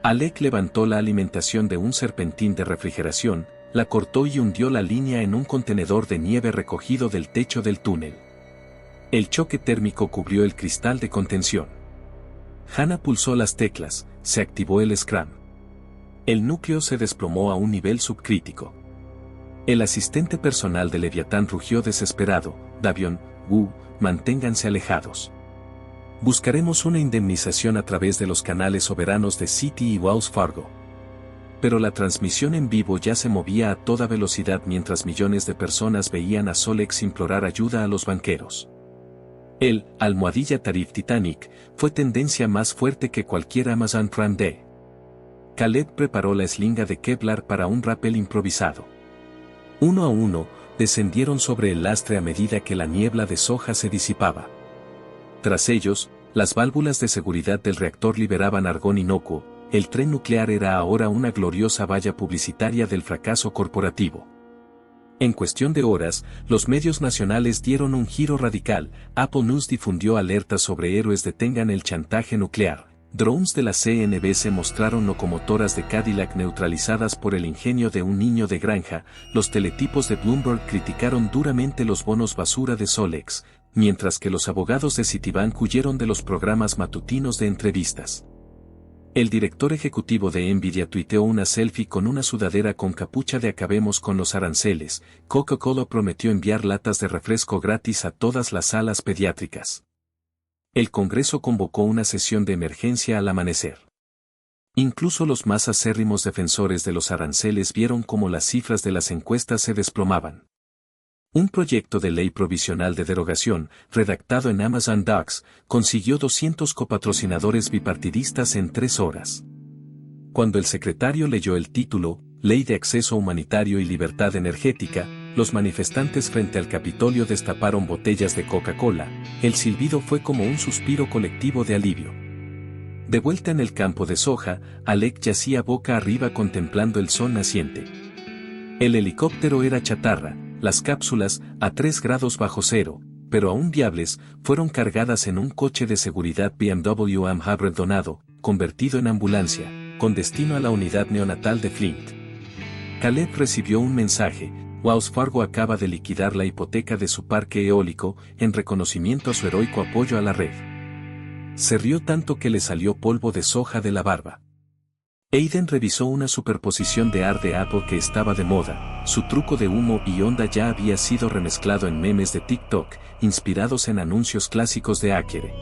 Alec levantó la alimentación de un serpentín de refrigeración, la cortó y hundió la línea en un contenedor de nieve recogido del techo del túnel. El choque térmico cubrió el cristal de contención. Hannah pulsó las teclas, se activó el scram. El núcleo se desplomó a un nivel subcrítico. El asistente personal de Leviatán rugió desesperado: Davion, Wu, manténganse alejados. Buscaremos una indemnización a través de los canales soberanos de Citi y Wells Fargo. Pero la transmisión en vivo ya se movía a toda velocidad mientras millones de personas veían a Solex implorar ayuda a los banqueros. El *Tarif Titanic fue tendencia más fuerte que cualquier Amazon Prime Day. Caleb preparó la eslinga de Kevlar para un rappel improvisado. Uno a uno, descendieron sobre el lastre a medida que la niebla de soja se disipaba. Tras ellos, las válvulas de seguridad del reactor liberaban argón inocuo. El tren nuclear era ahora una gloriosa valla publicitaria del fracaso corporativo. En cuestión de horas, los medios nacionales dieron un giro radical. Apple News difundió alertas sobre héroes detengan el chantaje nuclear. Drones de la CNBC mostraron locomotoras de Cadillac neutralizadas por el ingenio de un niño de granja. Los teletipos de Bloomberg criticaron duramente los bonos basura de Solex, mientras que los abogados de Citibank huyeron de los programas matutinos de entrevistas. El director ejecutivo de Nvidia tuiteó una selfie con una sudadera con capucha de "Acabemos con los aranceles". Coca-Cola prometió enviar latas de refresco gratis a todas las salas pediátricas. El Congreso convocó una sesión de emergencia al amanecer. Incluso los más acérrimos defensores de los aranceles vieron cómo las cifras de las encuestas se desplomaban. Un proyecto de ley provisional de derogación, redactado en Amazon Docs, consiguió 200 copatrocinadores bipartidistas en 3 horas. Cuando el secretario leyó el título, Ley de Acceso Humanitario y Libertad Energética, los manifestantes frente al Capitolio destaparon botellas de Coca-Cola. El silbido fue como un suspiro colectivo de alivio. De vuelta en el campo de soja, Alec yacía boca arriba contemplando el sol naciente. El helicóptero era chatarra. Las cápsulas, a 3 grados bajo cero, pero aún viables, fueron cargadas en un coche de seguridad BMW AM Hybrid donado, convertido en ambulancia, con destino a la unidad neonatal de Flint. Caleb recibió un mensaje: Wells Fargo acaba de liquidar la hipoteca de su parque eólico, en reconocimiento a su heroico apoyo a la red. Se rió tanto que le salió polvo de soja de la barba. Aiden revisó una superposición de AR de Apple que estaba de moda. Su truco de humo y onda ya había sido remezclado en memes de TikTok, inspirados en anuncios clásicos de Acre.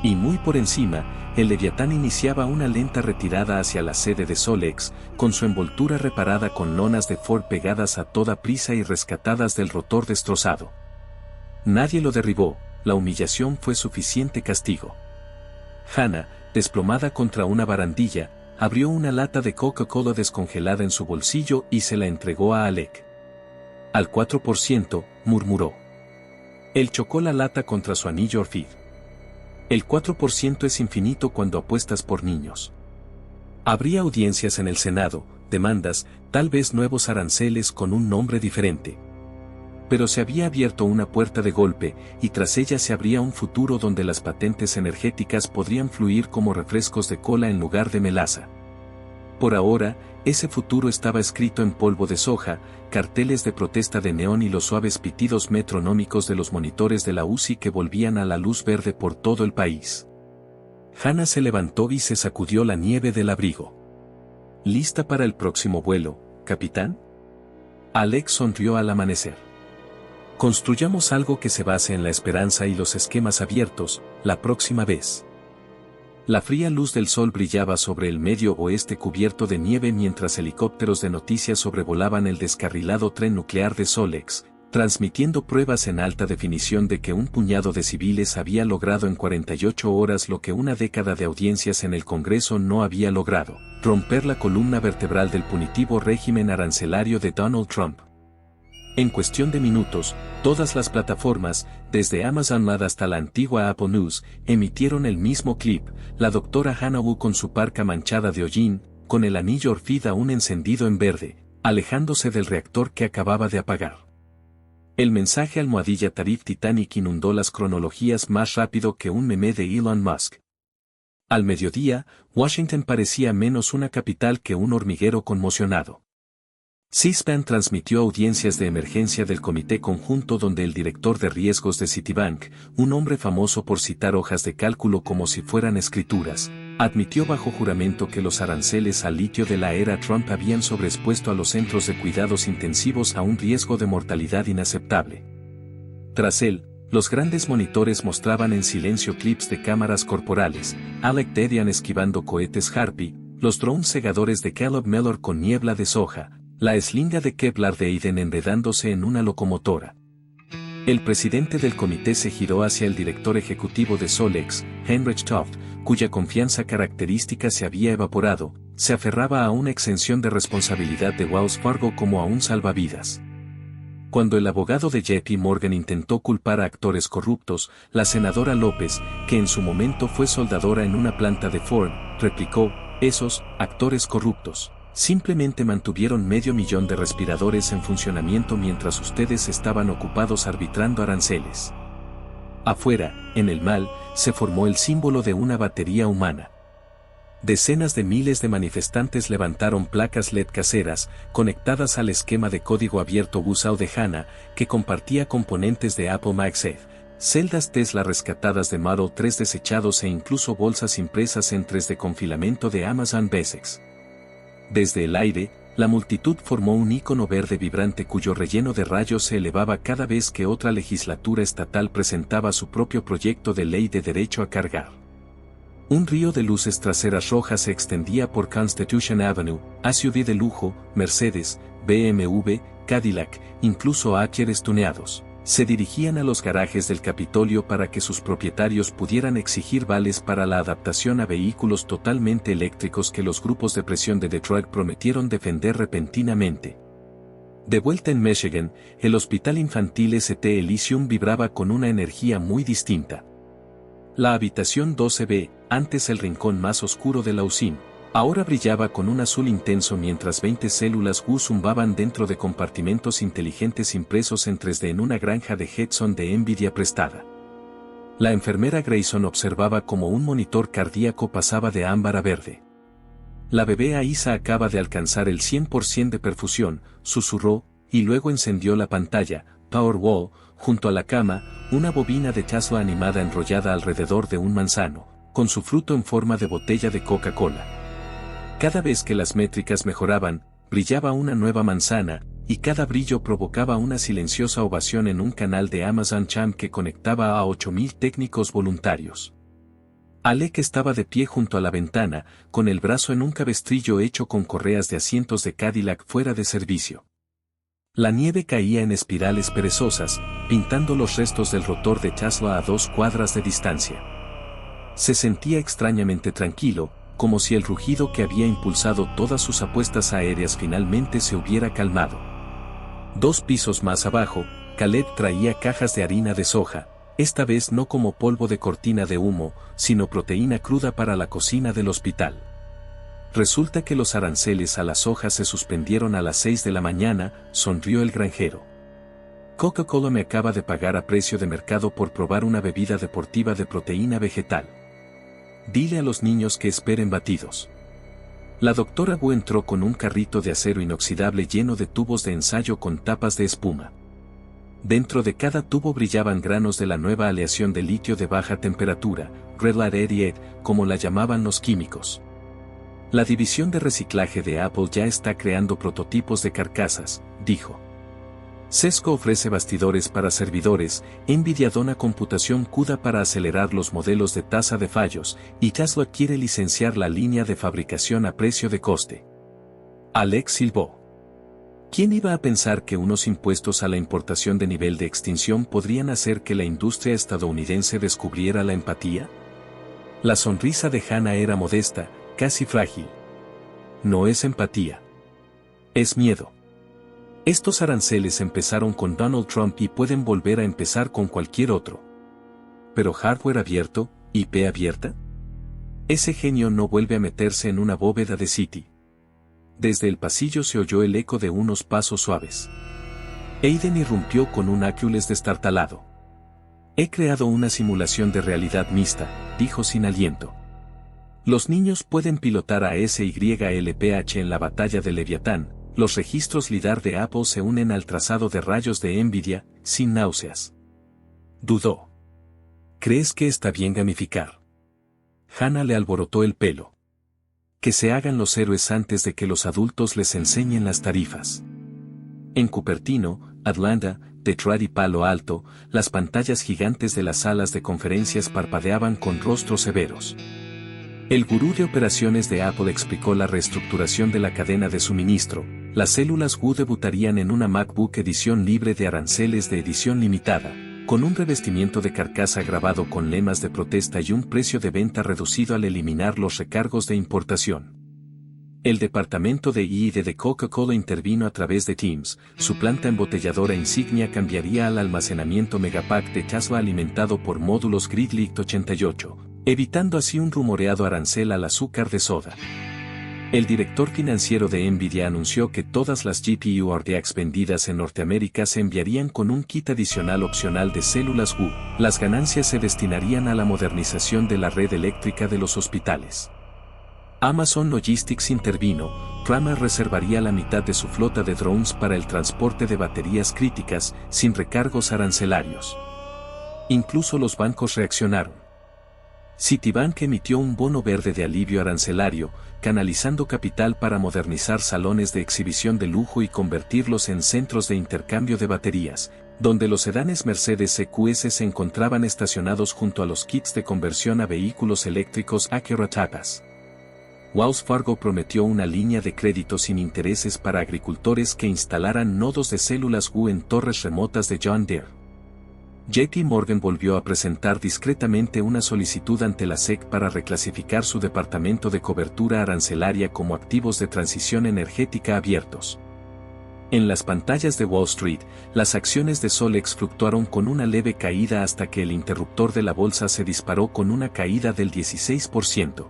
Y muy por encima, el Leviatán iniciaba una lenta retirada hacia la sede de Solex, con su envoltura reparada con lonas de Ford pegadas a toda prisa y rescatadas del rotor destrozado. Nadie lo derribó, la humillación fue suficiente castigo. Hannah, desplomada contra una barandilla, abrió una lata de Coca-Cola descongelada en su bolsillo y se la entregó a Alec. Al 4%, murmuró. Él chocó la lata contra su anillo Orfid. El 4% es infinito cuando apuestas por niños. Habría audiencias en el Senado, demandas, tal vez nuevos aranceles con un nombre diferente. Pero se había abierto una puerta de golpe, y tras ella se abría un futuro donde las patentes energéticas podrían fluir como refrescos de cola en lugar de melaza. Por ahora, ese futuro estaba escrito en polvo de soja, carteles de protesta de neón y los suaves pitidos metronómicos de los monitores de la UCI que volvían a la luz verde por todo el país. Hannah se levantó y se sacudió la nieve del abrigo. ¿Lista para el próximo vuelo, capitán? Alex sonrió al amanecer. Construyamos algo que se base en la esperanza y los esquemas abiertos, la próxima vez. La fría luz del sol brillaba sobre el medio oeste cubierto de nieve mientras helicópteros de noticias sobrevolaban el descarrilado tren nuclear de Solex, transmitiendo pruebas en alta definición de que un puñado de civiles había logrado en 48 horas lo que una década de audiencias en el Congreso no había logrado: romper la columna vertebral del punitivo régimen arancelario de Donald Trump. En cuestión de minutos, todas las plataformas, desde Amazon Lad hasta la antigua Apple News, emitieron el mismo clip: la doctora Hannah Wu con su parca manchada de hollín, con el anillo Orfid aún encendido en verde, alejándose del reactor que acababa de apagar. El mensaje Tarif Titanic inundó las cronologías más rápido que un meme de Elon Musk. Al mediodía, Washington parecía menos una capital que un hormiguero conmocionado. C-SPAN transmitió audiencias de emergencia del Comité Conjunto donde el director de riesgos de Citibank, un hombre famoso por citar hojas de cálculo como si fueran escrituras, admitió bajo juramento que los aranceles al litio de la era Trump habían sobreexpuesto a los centros de cuidados intensivos a un riesgo de mortalidad inaceptable. Tras él, los grandes monitores mostraban en silencio clips de cámaras corporales, Alec Dedian esquivando cohetes Harpy, los drones segadores de Caleb Mellor con niebla de soja, la eslinga de Kevlar de Aiden enredándose en una locomotora. El presidente del comité se giró hacia el director ejecutivo de Solex, Heinrich Toft, cuya confianza característica se había evaporado, se aferraba a una exención de responsabilidad de Wells Fargo como a un salvavidas. Cuando el abogado de JP Morgan intentó culpar a actores corruptos, la senadora López, que en su momento fue soldadora en una planta de Ford, replicó, esos actores corruptos simplemente mantuvieron 500.000 de respiradores en funcionamiento mientras ustedes estaban ocupados arbitrando aranceles. Afuera, en el mall, se formó el símbolo de una batería humana. Decenas de miles de manifestantes levantaron placas LED caseras, conectadas al esquema de código abierto Buzao de HANA, que compartía componentes de Apple MagSafe, celdas Tesla rescatadas de Model 3 desechados e incluso bolsas impresas en 3D con filamento de Amazon Basics. Desde el aire, la multitud formó un icono verde vibrante cuyo relleno de rayos se elevaba cada vez que otra legislatura estatal presentaba su propio proyecto de ley de derecho a cargar. Un río de luces traseras rojas se extendía por Constitution Avenue, SUV de lujo, Mercedes, BMW, Cadillac, incluso Ackeres tuneados, se dirigían a los garajes del Capitolio para que sus propietarios pudieran exigir vales para la adaptación a vehículos totalmente eléctricos que los grupos de presión de Detroit prometieron defender repentinamente. De vuelta en Michigan, el hospital infantil St. Elysium vibraba con una energía muy distinta. La habitación 12B, antes el rincón más oscuro de la UCIM, ahora brillaba con un azul intenso mientras 20 células Wu zumbaban dentro de compartimentos inteligentes impresos en 3D en una granja de Jetson de Nvidia prestada. La enfermera Grayson observaba cómo un monitor cardíaco pasaba de ámbar a verde. La bebé Aisa acaba de alcanzar el 100% de perfusión, susurró, y luego encendió la pantalla, Powerwall, junto a la cama, una bobina de Tesla animada enrollada alrededor de un manzano, con su fruto en forma de botella de Coca-Cola. Cada vez que las métricas mejoraban, brillaba una nueva manzana, y cada brillo provocaba una silenciosa ovación en un canal de Amazon Champ que conectaba a 8.000 técnicos voluntarios. Alec estaba de pie junto a la ventana, con el brazo en un cabestrillo hecho con correas de asientos de Cadillac fuera de servicio. La nieve caía en espirales perezosas, pintando los restos del rotor de Tesla a 2 cuadras de distancia. Se sentía extrañamente tranquilo, como si el rugido que había impulsado todas sus apuestas aéreas finalmente se hubiera calmado. 2 pisos más abajo, Caleb traía cajas de harina de soja, esta vez no como polvo de cortina de humo, sino proteína cruda para la cocina del hospital. Resulta que los aranceles a la soja se suspendieron a las 6 de la mañana, sonrió el granjero. Coca-Cola me acaba de pagar a precio de mercado por probar una bebida deportiva de proteína vegetal. Dile a los niños que esperen batidos. La doctora Wu entró con un carrito de acero inoxidable lleno de tubos de ensayo con tapas de espuma. Dentro de cada tubo brillaban granos de la nueva aleación de litio de baja temperatura, Red Light 88, como la llamaban los químicos. La división de reciclaje de Apple ya está creando prototipos de carcasas, dijo. Cisco ofrece bastidores para servidores, Nvidia dona computación CUDA para acelerar los modelos de tasa de fallos, y Tesla quiere licenciar la línea de fabricación a precio de coste. Alex silbó. ¿Quién iba a pensar que unos impuestos a la importación de nivel de extinción podrían hacer que la industria estadounidense descubriera la empatía? La sonrisa de Hannah era modesta, casi frágil. No es empatía. Es miedo. Estos aranceles empezaron con Donald Trump y pueden volver a empezar con cualquier otro. ¿Pero hardware abierto, IP abierta? Ese genio no vuelve a meterse en una bóveda de Citi. Desde el pasillo se oyó el eco de unos pasos suaves. Aiden irrumpió con un Acules destartalado. He creado una simulación de realidad mixta, dijo sin aliento. Los niños pueden pilotar a SYLPH en la batalla de Leviatán. Los registros LiDAR de Apple se unen al trazado de rayos de Nvidia, sin náuseas. Dudó. ¿Crees que está bien gamificar? Hannah le alborotó el pelo. Que se hagan los héroes antes de que los adultos les enseñen las tarifas. En Cupertino, Atlanta, Detroit y Palo Alto, las pantallas gigantes de las salas de conferencias parpadeaban con rostros severos. El gurú de operaciones de Apple explicó la reestructuración de la cadena de suministro. Las células Wu debutarían en una MacBook edición libre de aranceles de edición limitada, con un revestimiento de carcasa grabado con lemas de protesta y un precio de venta reducido al eliminar los recargos de importación. El departamento de I+D de Coca-Cola intervino a través de Teams. Su planta embotelladora insignia cambiaría al almacenamiento Megapack de Tesla alimentado por módulos Gridlight 88, evitando así un rumoreado arancel al azúcar de soda. El director financiero de Nvidia anunció que todas las GPU RTX vendidas en Norteamérica se enviarían con un kit adicional opcional de células Wu. Las ganancias se destinarían a la modernización de la red eléctrica de los hospitales. Amazon Logistics intervino. Kramer reservaría la mitad de su flota de drones para el transporte de baterías críticas, sin recargos arancelarios. Incluso los bancos reaccionaron. Citibank emitió un bono verde de alivio arancelario, canalizando capital para modernizar salones de exhibición de lujo y convertirlos en centros de intercambio de baterías, donde los sedanes Mercedes EQS se encontraban estacionados junto a los kits de conversión a vehículos eléctricos Acura Tapas. Wells Fargo prometió una línea de crédito sin intereses para agricultores que instalaran nodos de células Wu en torres remotas de John Deere. JP Morgan volvió a presentar discretamente una solicitud ante la SEC para reclasificar su departamento de cobertura arancelaria como activos de transición energética abiertos. En las pantallas de Wall Street, las acciones de Solex fluctuaron con una leve caída hasta que el interruptor de la bolsa se disparó con una caída del 16%.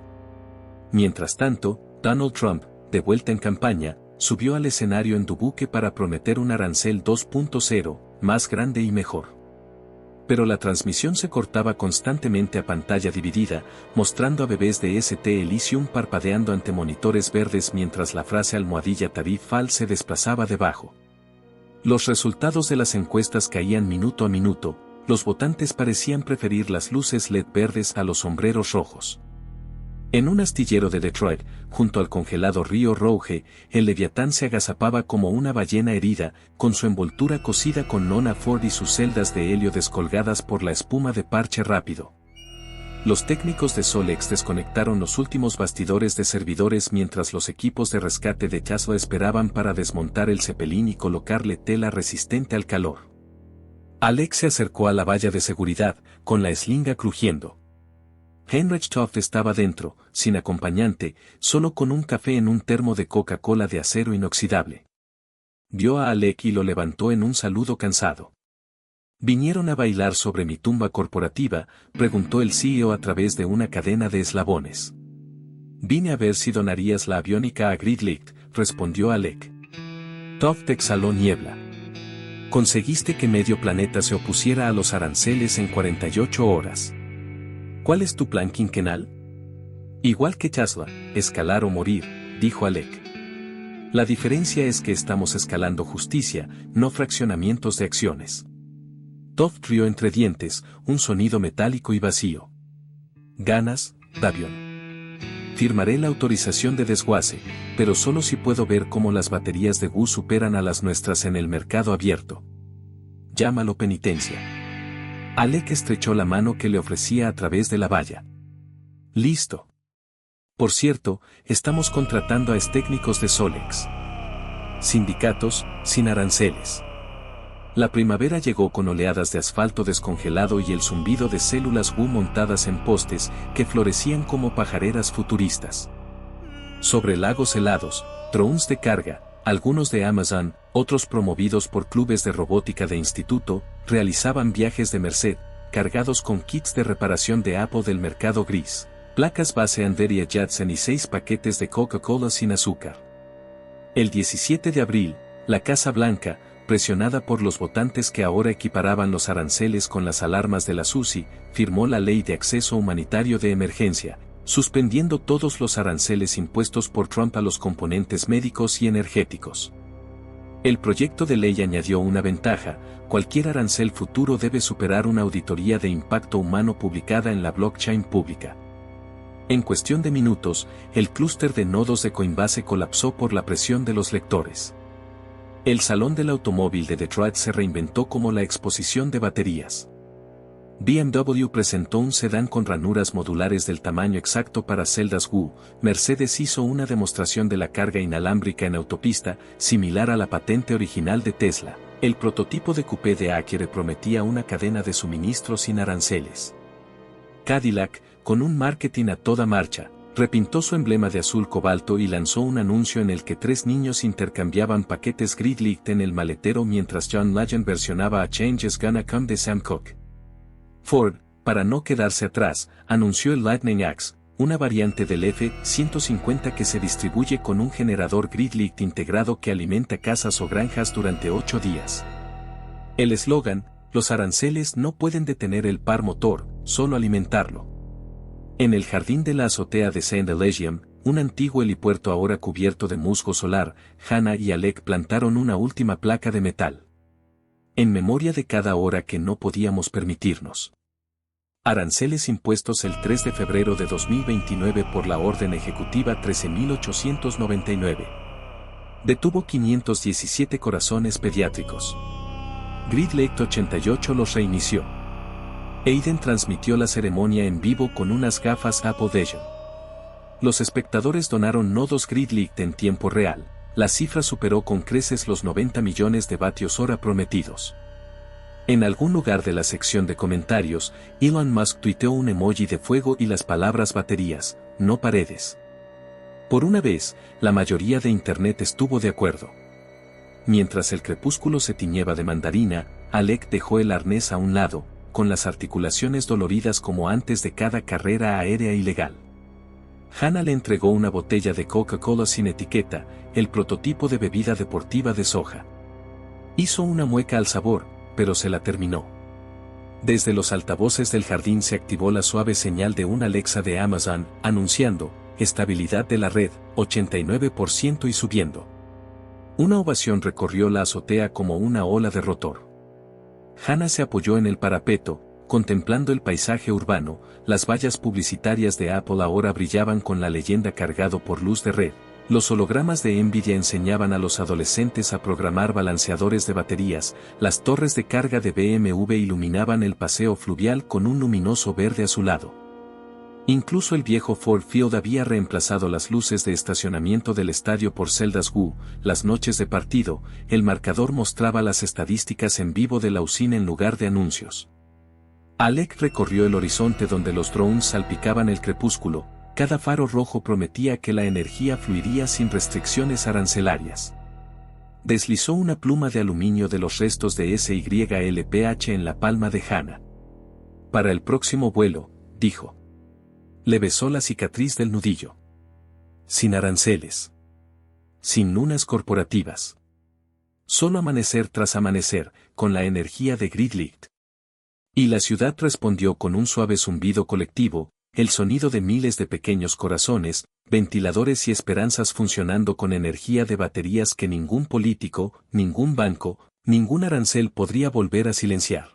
Mientras tanto, Donald Trump, de vuelta en campaña, subió al escenario en Dubuque para prometer un arancel 2.0, más grande y mejor. Pero la transmisión se cortaba constantemente a pantalla dividida, mostrando a bebés de St. Elysium parpadeando ante monitores verdes mientras la frase almohadilla tarifal se desplazaba debajo. Los resultados de las encuestas caían minuto a minuto, los votantes parecían preferir las luces LED verdes a los sombreros rojos. En un astillero de Detroit, junto al congelado río Rouge, el Leviatán se agazapaba como una ballena herida, con su envoltura cosida con lona Ford y sus celdas de helio descolgadas por la espuma de parche rápido. Los técnicos de Solex desconectaron los últimos bastidores de servidores mientras los equipos de rescate de Tesla esperaban para desmontar el Zeppelin y colocarle tela resistente al calor. Alex se acercó a la valla de seguridad, con la eslinga crujiendo. Heinrich Toft estaba dentro, sin acompañante, solo con un café en un termo de Coca-Cola de acero inoxidable. Vio a Alec y lo levantó en un saludo cansado. ¿Vinieron a bailar sobre mi tumba corporativa?, preguntó el CEO a través de una cadena de eslabones. Vine a ver si donarías la aviónica a Gridlight, respondió Alec. Toft exhaló niebla. Conseguiste que medio planeta se opusiera a los aranceles en 48 horas. ¿Cuál es tu plan quinquenal? Igual que Tesla, escalar o morir, dijo Alec. La diferencia es que estamos escalando justicia, no fraccionamientos de acciones. Toft rió entre dientes, un sonido metálico y vacío. ¿Ganas, Davion? Firmaré la autorización de desguace, pero solo si puedo ver cómo las baterías de Wu superan a las nuestras en el mercado abierto. Llámalo penitencia. Alec estrechó la mano que le ofrecía a través de la valla. Listo. Por cierto, estamos contratando a técnicos de Solex. Sindicatos, sin aranceles. La primavera llegó con oleadas de asfalto descongelado y el zumbido de células Wu montadas en postes que florecían como pajareras futuristas. Sobre lagos helados, drones de carga, algunos de Amazon, otros promovidos por clubes de robótica de instituto, realizaban viajes de Merced, cargados con kits de reparación de Apple del mercado gris, placas base Anderia Jadsen y 6 paquetes de Coca-Cola sin azúcar. El 17 de abril, la Casa Blanca, presionada por los votantes que ahora equiparaban los aranceles con las alarmas de la SUSI, firmó la Ley de Acceso Humanitario de Emergencia, suspendiendo todos los aranceles impuestos por Trump a los componentes médicos y energéticos. El proyecto de ley añadió una ventaja: cualquier arancel futuro debe superar una auditoría de impacto humano publicada en la blockchain pública. En cuestión de minutos, el clúster de nodos de Coinbase colapsó por la presión de los lectores. El Salón del Automóvil de Detroit se reinventó como la exposición de baterías. BMW presentó un sedán con ranuras modulares del tamaño exacto para celdas Woo. Mercedes hizo una demostración de la carga inalámbrica en autopista, similar a la patente original de Tesla. El prototipo de coupé de Acura prometía una cadena de suministro sin aranceles. Cadillac, con un marketing a toda marcha, repintó su emblema de azul cobalto y lanzó un anuncio en el que 3 niños intercambiaban paquetes Gridlight en el maletero mientras John Legend versionaba A Change Is Gonna Come de Sam Cooke. Ford, para no quedarse atrás, anunció el Lightning Axe, una variante del F-150 que se distribuye con un generador Gridlight integrado que alimenta casas o granjas durante 8 días. El eslogan: los aranceles no pueden detener el par motor, solo alimentarlo. En el jardín de la azotea de St. Elysium, un antiguo helipuerto ahora cubierto de musgo solar, Hannah y Alec plantaron una última placa de metal. En memoria de cada hora que no podíamos permitirnos. Aranceles impuestos el 3 de febrero de 2029 por la Orden Ejecutiva 13.899. Detuvo 517 corazones pediátricos. Gridlight 88 los reinició. Aiden transmitió la ceremonia en vivo con unas gafas Apple Vision. Los espectadores donaron nodos Gridlight en tiempo real. La cifra superó con creces los 90 millones de vatios hora prometidos. En algún lugar de la sección de comentarios, Elon Musk tuiteó un emoji de fuego y las palabras baterías, no paredes. Por una vez, la mayoría de Internet estuvo de acuerdo. Mientras el crepúsculo se tiñeba de mandarina, Alec dejó el arnés a un lado, con las articulaciones doloridas como antes de cada carrera aérea ilegal. Hannah le entregó una botella de Coca-Cola sin etiqueta, el prototipo de bebida deportiva de soja. Hizo una mueca al sabor, pero se la terminó. Desde los altavoces del jardín se activó la suave señal de una Alexa de Amazon, anunciando: estabilidad de la red, 89% y subiendo. Una ovación recorrió la azotea como una ola de rotor. Hannah se apoyó en el parapeto, contemplando el paisaje urbano. Las vallas publicitarias de Apple ahora brillaban con la leyenda cargado por luz de red. Los hologramas de Nvidia enseñaban a los adolescentes a programar balanceadores de baterías. Las torres de carga de BMW iluminaban el paseo fluvial con un luminoso verde azulado. Incluso el viejo Ford Field había reemplazado las luces de estacionamiento del estadio por celdas Woo. Las noches de partido, el marcador mostraba las estadísticas en vivo de la usina en lugar de anuncios. Alec recorrió el horizonte donde los drones salpicaban el crepúsculo. Cada faro rojo prometía que la energía fluiría sin restricciones arancelarias. Deslizó una pluma de aluminio de los restos de SYLPH en la palma de Hannah. Para el próximo vuelo, dijo. Le besó la cicatriz del nudillo. Sin aranceles. Sin lunas corporativas. Solo amanecer tras amanecer, con la energía de Gridlight. Y la ciudad respondió con un suave zumbido colectivo, el sonido de miles de pequeños corazones, ventiladores y esperanzas funcionando con energía de baterías que ningún político, ningún banco, ningún arancel podría volver a silenciar.